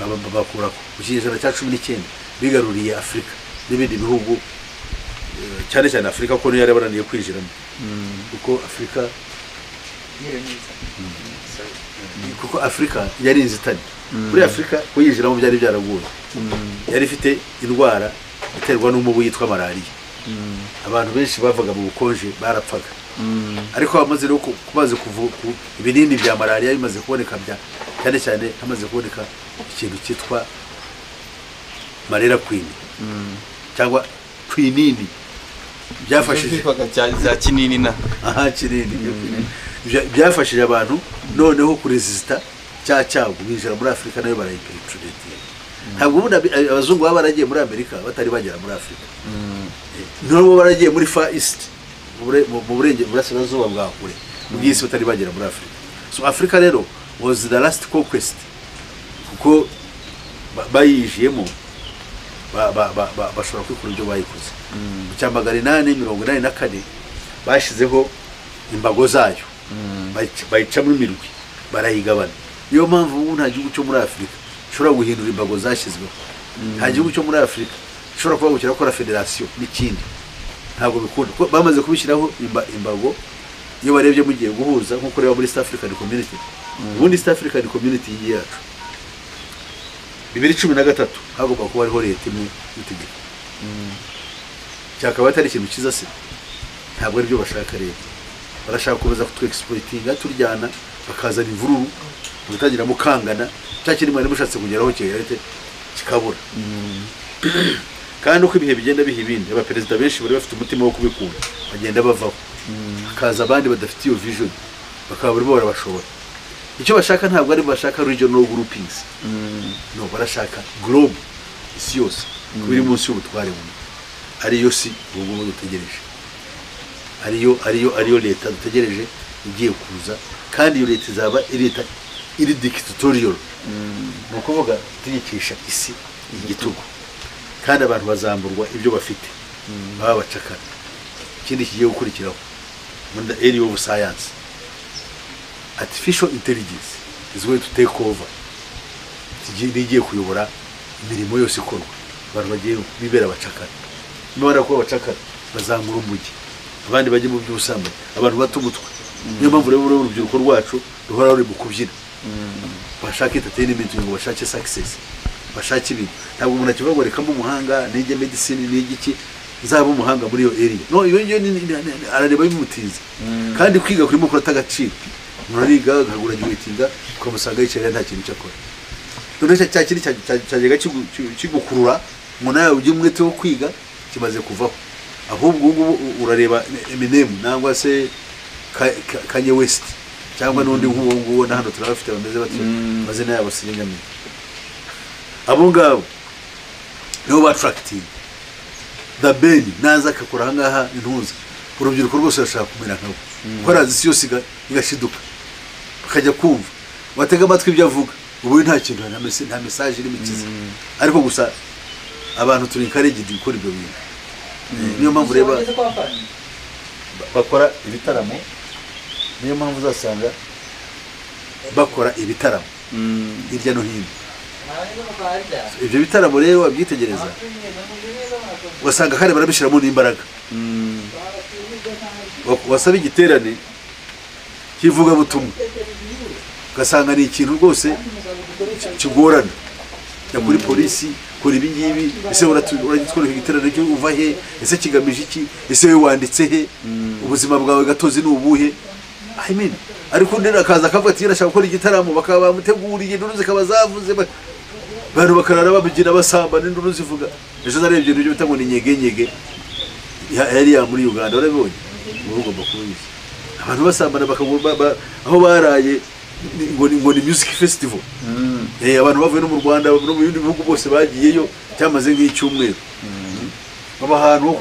babakuraho mu kinyejana cya 19 bigaruriye Afrika n'ibindi bihugu cyane cyane Afrika ko yari baraniye kwinjiramo kuko Afrika yari inzitane muri Afrika kuyinjiramo byari byaraguye yari ifite indwara iterwa n'umubu yitwa malaria abantu benshi bavaga mu bukonje barapfaga ariko bamaze no kumaze kuvuka ibinini bya malaria bimaze kuboneka cyane cyane hamaze kuboneka ikintu cyitwa malaria queen cyangwa quinini byafashije za kinini na kinini byafashije abantu noneho kuresista cyago binjira muri Afrika nayo barayiperiturete ntabwo ubundi abazungu baba baragiye muri Amerika batari bagera muri Afrika nabo baragiye muri Far East mu burenge burasirazuba bwa kure bw'isi batari bagera muri Afrika so Africa rero was the last conquest kuko bayijiyemo bashobora kwikura ibyo bayikoze mu cyambagara 884 bashizeho imbago zayo bayicamo imirwi barayigabana. Niyo mpamvu ubu nta gihugu cyo muri Afurika gishobora guhindura imbago zashyizweho. Nta gihugu cyo muri Afurika gishobora kuba gukira kora federation n'ikindi, ntabwo bikunda. Bamaze kubishyiraho imbago. Iyo barebye mugiye guhuza nko kureba muri East African Community, ubundi East African Community yacu 2013 hagomba kuba ariho leta imwe itegeka. Cyakaba atari ikintu cyiza se, ntabwo ari byo bashaka rero. Barashaka kubaza kutwexploitinga turyana, bakazana imvururu, gutangira mukangana, cyakiri mwari mushatse kugeraho cyerete kikabura. Kandi uko ibihe bigenda bihibinde, aba perezida benshi bari bafite umutima wo kubikunda, bagenda bavaho. Hakaza abandi badafite iyo vision, bakaba barimo barabashobora. Icyo bashaka ntabwo ari bashaka regional groupings, no, barashaka globe, isi yose kubiri munsi y'ubutware bumwe. Ariyo si ubwo dutegereje, ariyo leta dutegereje igiye kuza, kandi iyo leta izaba leta iri dictatorial, no kuvuga tuyikisha isi igitugu, kandi abantu bazamburwa ibyo bafite, baba bacakara. Ikindi kigiye gukurikiraho muri the area of science, artificial intelligence is going to take over. Tigiye kuyobora imirimo yose ikorwa, abantu bagiye bibera bacakara. Niba ko bacakara bazamura umujyi, abandi bajye mu by'ubusambanyi, abantu bato umutwe. Niyo mpamvu rero urubyiruko rwacu ruhora ruri mu kubyina, bashaka entertainment ngo bashake success, bashake ibintu. Ntabwo umuntu akivuga ngo reka mu muhanga nige medicine n'igiki nzaba umuhanga muri iyo area. No, iyo arareba bimutiza, kandi kwiga kuri mukuru atagaciro. Murariga agagura graduatinga ukamusanga yicaye nta kintu cyakora. None cya kiri cyagega kigukurura umuntu yawe ujye umwete wo kwiga kimaze kuvaho. Ahubwo ubu urareba Eminem nangwa se Kanye West cyangwa n'undi nguwo na hano turabafite bameze batyo, mazina yabo sinyamye. Abo ngabo nibo battracting the Ben naza akakora hangaha intuza. Urubyiruko rwose rashaka kumera nkabo, gukora isi yose igashiduka, bakajya kumva, batega amatwi ibyo avuga. Ubu nta kintu, nta message iri mikiza, ariko gusa abantu turi encouraged gukora ibyo bintu. Niyo mpamvu reba bakora ibitaramo, niyo mpamvu uzasanga bakora ibitaramo hirya no hino. Ibyo bitaramo rero wabyitegereza, wasanga kandi barabishyiramo n'imbaraga. Wasaba igiterane kivuga butumwa, ugasanga ni ikintu rwose kigorana. Ya kuri polisi kuri ibi ngibi, ese uragitwara igiterane cyo uva he, ese kigamije iki, ese we wanditse he, ubuzima bwawe gatozi n'ubuhe. I mean, ariko ndera akaza akavuga ati yarashaka gukora igitaramo, bakaba bamuteguriye induru zikabazavuze, bantu bakarara babigira basamba n'induru zivuga. Ejo narebye ibyo bita ngo ni nyege yari ya muri Uganda, urabibonye urugo bakubizi, abantu basambana bakagomba aho baraye ngo ni music festival. Abantu bavuye no mu Rwanda no mu bindi bihugu bose bagiyeyo, cyamaze nk'icyumweru. Baba ahantu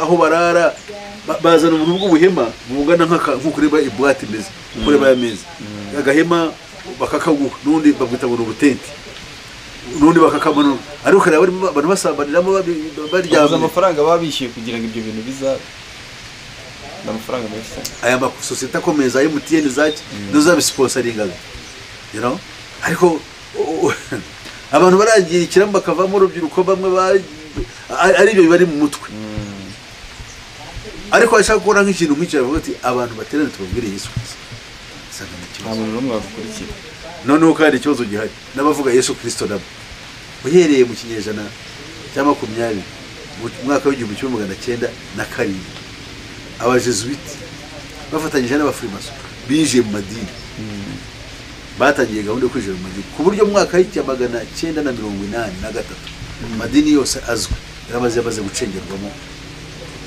aho barara, bazana umuntu bw'ubuhema bungana nk'ukureba ibwate imeze, kureba yameze agahema bakakaguha, n'undi babwita ngo ubutenti, n'undi bakakamanura. Ariko kare abantu basambaniramo baryama, amafaranga babishyuye kugira ngo ibyo bintu biza amafaranga menshi. Aya masosiyete akomeza MTN zaki nuzabisponsoringa, you know. Ariko abantu baragiye ikiramba bakavamo urubyiruko bamwe ari byo bari mu mutwe. Ariko ashaka gukora nk'ikintu nk'icyo, avuga ati abantu baterane tubabwire Yesu Kristo. Sanga n'ikibazo n'umwe wakurikira. Noneho kandi ikibazo gihari n'abavuga Yesu Kristo nabo uhereye mu kinyejana cya 20 mu mwaka w'1907 abajesuite bafatanyije n'abafrimaso bije mu madini, batangiye gahunda yo kwinjira mu madini ku buryo mwaka w'1983 madini yose azwi yaramaze gucengerwamo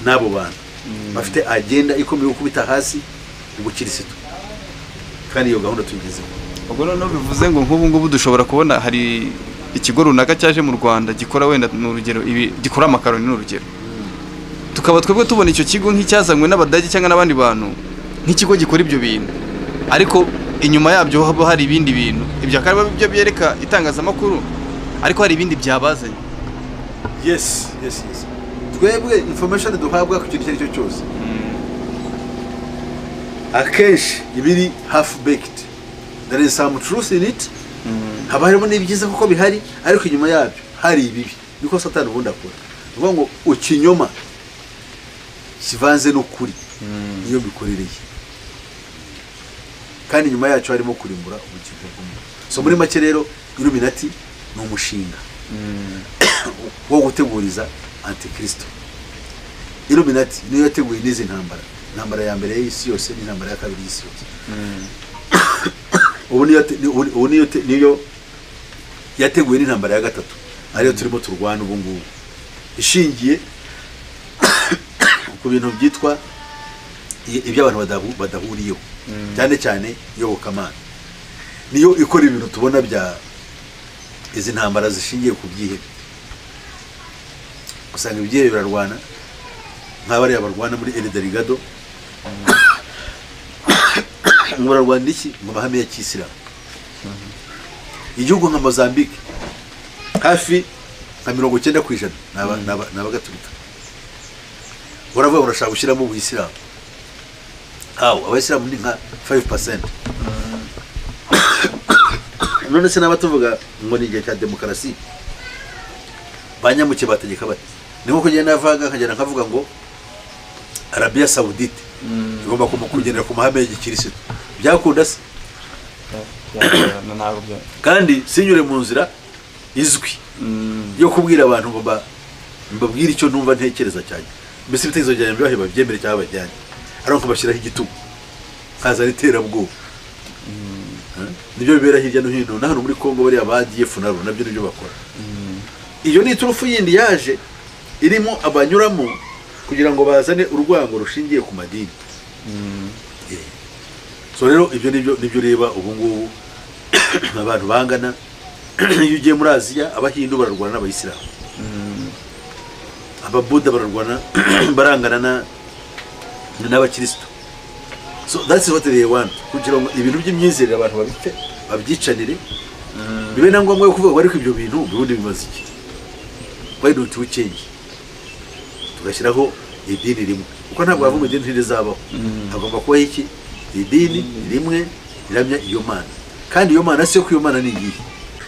n'abo bantu bafite agenda ikomeye gukubita hasi ubukirisitu, kandi iyo gahunda tuyigezeho. Ubwo noneho bivuze ngo nk'ubu ngubu dushobora kubona hari ikigo runaka cyaje mu Rwanda gikora wenda n'urugero ibi gikora amakaroni n'urugero, tukaba twebwe tubona icyo kigo nk'icyazanywe n'Abadage cyangwa n'abandi bantu nk'ikigo gikora ibyo bintu, ariko inyuma yabyo haba hari ibindi bintu. Ibyo akaba byo byereka itangazamakuru, ariko hari ibindi byabazanye. Yes. Twebwe information duhabwa ku kintu cyose akenshi ibiri half baked, there is some truth in it. Haba harimo n'ibyiza kuko bihari, ariko inyuma yabyo hari ibibi. Niko Satani ubundi akora. Uvuga ngo ukinyoma kivanze n'ukuri niyo bikorereye, kandi nyuma yacu harimo kurimbura ubugingo bw'umuntu. So muri make rero Illuminati ni umushinga wo guteguriza Antikristo. Illuminati niyo yateguye n'izi ntambara ya mbere y'isi yose n'intambara ya kabiri y'isi yose. Ubu niyo yateguye n'intambara ya gatatu ariyo turimo turwana ubu ngubu, ishingiye ku bintu byitwa ibyo abantu badahuriyeho, cyane cyane iyobokamana. Niyo ikora ibintu tubona bya izi ntambara zishingiye ku byihebe. Usanga ibyihebe birarwana nk'abariya barwana muri El Delgado, bararwana iki mu mahame ya Kisilamu. Igihugu nka Mozambique hafi nka 90% n'abagatolika. Baravuga barashaka gushyiramo ubuyisilamu. Abayisilamu ni nka 5%. None se n'abatuvuga ngo ni igihe cya demokarasi, banyamuke bategeka bati ni nko kugenda navaga nkagenda nkavuga ngo Arabia Saudite igomba kugendera ku mahame y'igikirisitu. Byakunda se? Kandi sinyure mu nzira izwi yo kubwira abantu ngo mbabwire icyo numva ntekereza cyane. Mbese ibitekerezo byanjye byahe babyemere cyangwa bajyanye, ariko bashyiraho igitugu kaza riterabwoba. Nibyo bibera hirya no hino, na hano muri Kongo bari abagiye funaro nabyo nibyo bakora. Iyo ni turufu yindi yaje irimo abanyuramo kugira ngo bazane urwango rushingiye ku madini. So rero ibyo nibyo reba ubu ngubu abantu bangana. Iyo ugiye muri Aziya, Abahindu bararwana n'Abayisilamu, Ababuda bararwana barangana n'Abakristo. So that's what they want, kugira ngo ibintu by'imyizerere abantu babite babyicanire, bibe na ngombwa yo kuvuga ariko ibyo bintu bibundi bimaze iki. Why don't we change? Tugashyiraho idini rimwe, kuko ntabwo bavuga idini rizabaho. Hagomba kuba iki idini rimwe riramya iyo Mana, kandi iyo Mana siyo ko iyo Mana ni igihe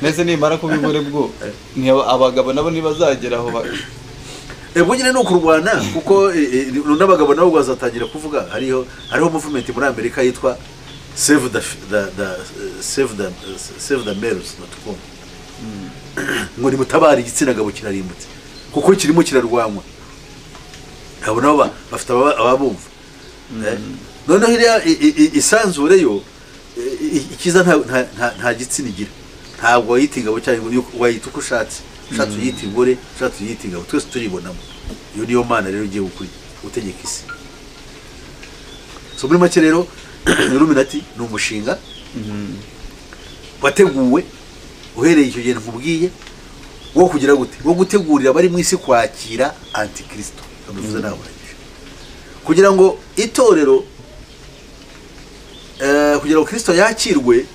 nese nimara kubibure bwo ni abagabo nabo nibazageraho ubwo nyine no kurwana, kuko n'abagabo nabo bazatangira kuvuga. Hariho movement muri Amerika yitwa Save the Males, ngo ni mutabari igitsina gabo kirarimbutse kuko kirimo kirarwanwa. Abo nabo bafite ababumva. Noneho iriya isanzure yo ikiza nta gitsina igira. Ntabwo wayita ingabo cyangwa wayita uko ushatse uyita ingore, ushatse uyita ingabo, twese turibonamo. Iyo niyo Mana rero ugiye gutegeka isi. So muri make rero Illuminati ni umushinga wateguwe uhereye icyo gihe nkubwiye wo kugira gute, wo gutegurira abari mu isi kwakira Antikristo. Abivuze n'abarangije kugira ngo itorero kugira ngo Kristo yakirwe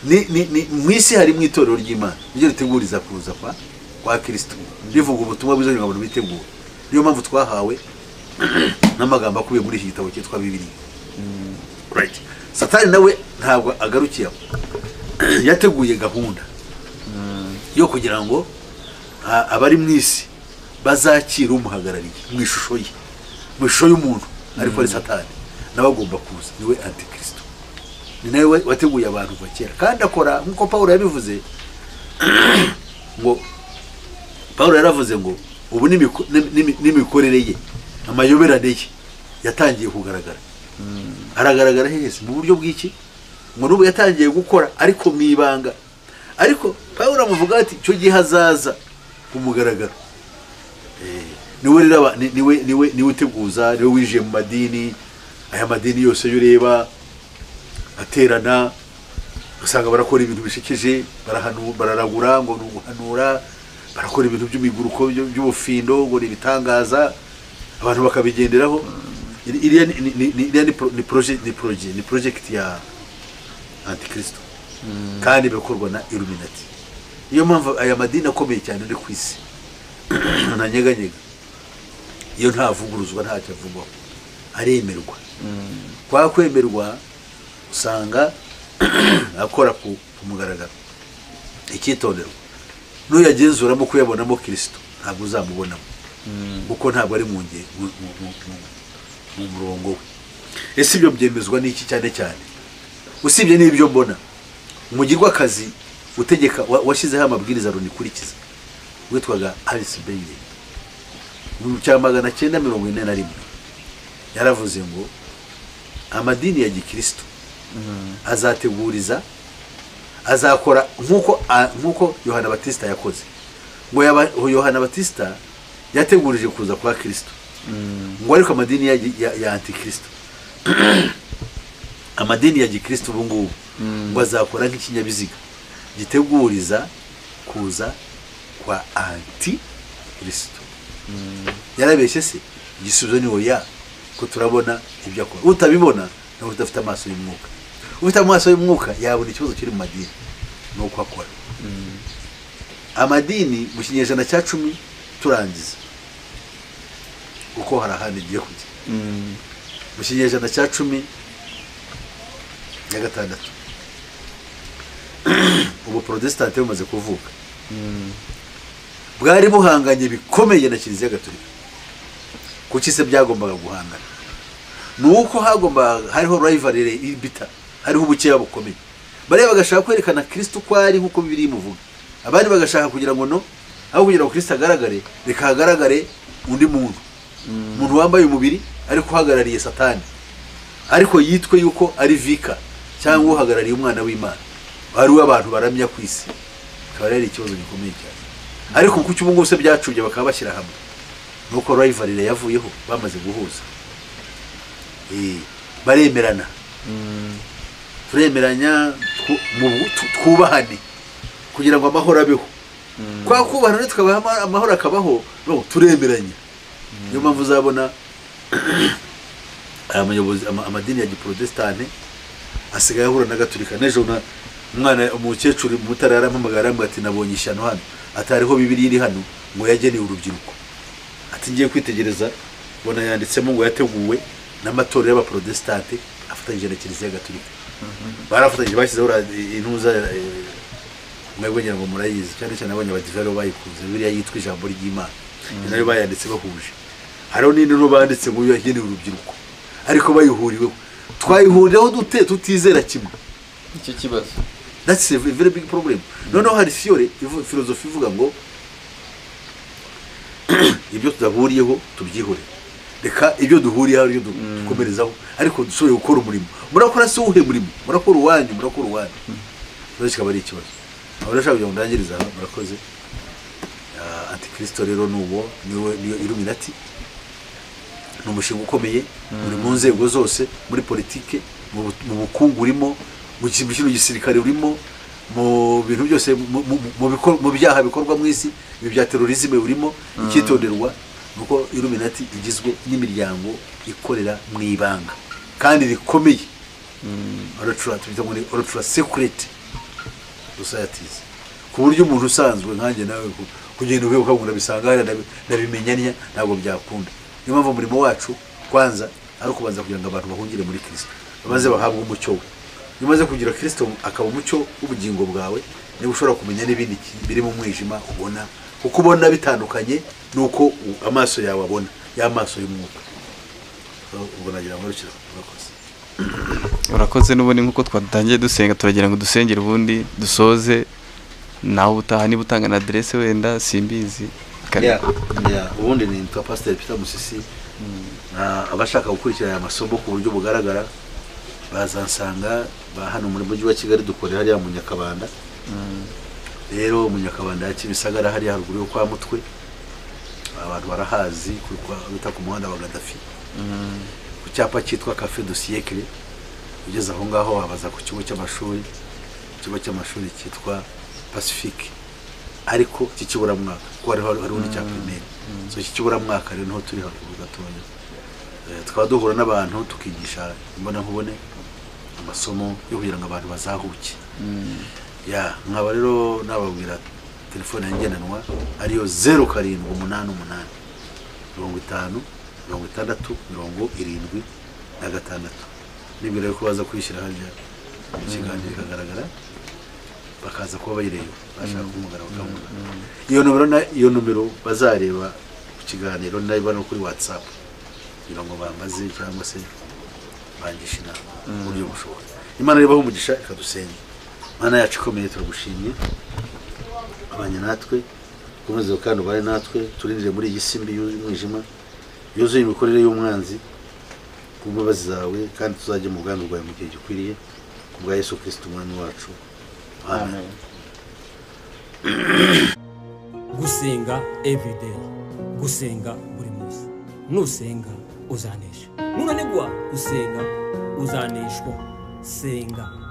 ni mu isi hari mu itorero ry'Imana niryo riteguriza kuza kwa Kristo, rivuga ubutumwa bwiza ngo abantu bitegura. Niyo mpamvu twahawe n'amagambo akubiye muri iki gitabo cyitwa Bibiliya. Right. Satani nawe ntabwo agarukiye, yateguye gahunda yo kugira ngo abari mu isi bazakira umuhagarariye mu ishusho ye, mu ishusho y'umuntu, ariko ari Satani nawe agomba kuza, niwe Antikristo. Ni nawe wateguye abantu bakera, kandi akora nk'uko Pawulo yabivuze ngo Pawulo yaravuze ngo ubu n'imikorere ye, amayoberane ye yatangiye kugaragara. Aragaragara hese mu buryo bw'iki, ngo n'ubu yatangiye gukora ariko mu ibanga. Ariko Pawulo amuvuga ati cyo gihe hazaza kumugaragara. Niwe uteguza, niwe wije mu madini. Aya madini yose y'ureba aterana, usanga barakora ibintu bishekeje, bararagura ngo ni uguhanura, barakora ibintu by'imiguruko by'ubufindo ngo ni ibitangaza, abantu bakabigenderaho. Iriya ni project ya Antikristo, kandi bikorwa na Illuminati. Niyo mpamvu aya madini akomeye cyane uri ku isi ntanyeganyega, iyo ntavuguruzwa ntacyo avugwaho. aremerwa kwa kwemerwa usanga akora ku mugaragaro ikitonderwa n'uyagenzuramo kuyabonamo Kristo ntabwo uzamubonamo kuko ntabwo ari mu murongo we. Ese ibyo byemezwa n'iki cyane cyane? Usibye n'ibyo mbona umugirwakazi utegeka washyizeho amabwiriza runikurikiza witwaga Alice Bailey mu cya 1941 yaravuze ngo amadini ya gikristo azateguriza azakora nkuko Yohana Batista yakoze. Ngo Yohana Batista yategurije kuza kwa Kristo, ngo ariko amadini ya antikristo amadini ya gikristo ubu ngubu ngo azakora nk'ikinyabiziga giteguriza kuza kwa antikristo. Yarabeshye se? Igisubizo ni oya, ko turabona ibyo akora. Utabibona no udafite amaso y'umwuka. Ufite amaso y'umwuka yabona ikibazo kiri mu madini nuko akora. Amadini mu kinyejana cya 10 turangiza uko harahandi giye kujya mu kinyejana cya 10 ya gatandatu ubu Protestant bumaze kuvuka bwari buhanganye bikomeye na Kiliziya Gatolika. Kuki se byagombaga guhangana? Nuko hariho rivalry ibita, hariho ubukeya bukomeye. Bare bagashaka kwerekana Kristo ko ari nkuko Bibiliya imuvuga, abandi bagashaka kugira ngo no aho kugira ngo Kristo agaragare reka hagaragare undi muntu wambaye umubiri ariko uhagarariye Satani, ariko yitwe yuko ari vika cyangwa uhagarariye umwana w'Imana, ari we abantu baramya ku isi. Akaba ari ikibazo gikomeye cyane. Ariko kuko ubu nguse byacubye bakaba bashyira hamwe nuko rivalry yavuyeho bamaze guhuza baremerana turemeranya twubahane kugira ngo amahoro abeho. Kwa kubahana tukabaha amahoro akabaho no turemeranya. Niyo mpamvu uzabona abayobozi amadini ya giprotestante asigaye ahura na Gatolika. Nejo umwana umukecuru mutara yarampamagara ati nabonye ishyano hano, atariho Bibiliya iri hano ngo yageneye urubyiruko. Ati ngiye kwitegereza bona yanditsemo ngo yateguwe n'amatorero y'abaprotestante afatanyije na Kiliziya Gatolika. Barafatanyije bashyizeho intuza mwebwe ngo murayizi cyane cyane abanyabadivero bayikunze. Bibiliya yitwa ijambo ry'Imana nayo bayanditse bahuje. Hariho n'indi no banditse ngo yageneye urubyiruko ariko bayihuriweho. Twayihuriyeho dute tutizera kimwe? Icyo kibazo. That's a very big problem. Noneho hari philosophy ivuga ngo ibyo tudahuriyeho tubyihore, reka ibyo duhuriyeho ariyo dukomerezaho, ariko dushobore gukora umurimo. Murakora se uhe murimo? Murakora uwanyu. Kikaba ari ikibazo. Aho rashaka kugira ngo ndangiriza murakoze. Antikristo rero nuwo niyo Illuminati, n'umushinga ukomeye muri mu nzego zose, muri politike, mu bukungu urimo, mu kintu gisirikare urimo, mu bintu byose, mu byaha bikorwa mu isi, bya terrorisme urimo. Ikitonderwa nuko Illuminati igizwe n'imiryango ikorera mu ibanga kandi rikomeye. Ultra secret societies, ku buryo umuntu usanzwe nkanjye nawe kugenda uve ukabura bisanga ndabimenya ntabwo byakunda. Niyo mpamvu umurimo wacu kwanza ari ukubanza kugira ngo abantu bahungire muri Kristo, baze bahabwe umucyo we. Nimaze kugira Kristo akaba umucyo w'ubugingo bwawe, niba ushobora kumenya n'ibindi biri mu mwijima ubona, kuko ubona bitandukanye nuko amaso yawe abona, ya maso y'umwuka. Ubwo nagira ngo rukira urakoze. N'ubundi nkuko twatangiye dusenga turagira ngo dusengere ubundi dusoze. Nawe utaha niba utanga na adresse wenda simbizi. Ubundi ni Pastor Peter Musisi. Abashaka gukurikira aya masomo ku buryo bugaragara bazansanga hano muri mujyi wa Kigali, dukorera hariya mu Nyakabanda. Rero mu Nyakabanda ya Kimisagara hariya haruguru yo kwa Mutwe, abantu barahazi kuko bita ku muhanda wa Gaddafi. Ku cyapa cyitwa Café du Siècle, ugeze aho ngaho wabaza ku kigo cy'amashuri. Ikigo cy'amashuri cyitwa Pacifique, ariko kikibura mwaka ko hari undi cya primaire. So kikibura mwaka rero niho turi haruguru gatoya. Twaba duhura n'abantu tukigisha imbona nkubone amasomo yo kugira ngo abantu bazahuke. Nkaba rero nababwira telefone yangendanwa ariyo 0788 50 66 nibwira yuko baza kwishyira hajya ikiganiro kikagaragara bakaza kuba bayireba bashaka kumugara bakamugara iyo nomero bazareba ku kiganiro nayo no kuri WhatsApp kugira ngo bambaze cyangwa se bangisha inama uburyo bushoboka. Imana ribaho umugisha ikadusenga. Mana yacu ikomeye turagushimye abanye natwe komeze kandi ubare natwe turindire muri iyi simbi y'umwijima yuzuye imikorere y'umwanzi kubabazi zawe kandi tuzajye mu bwandu bwawe mu gihe gikwiriye kubwa Yesu Kristo umwami wacu. Amen. Gusenga everyday, gusenga buri munsi. Nusenga uzanesha. Nunanigwa gusenga uzaneshwa. Senga.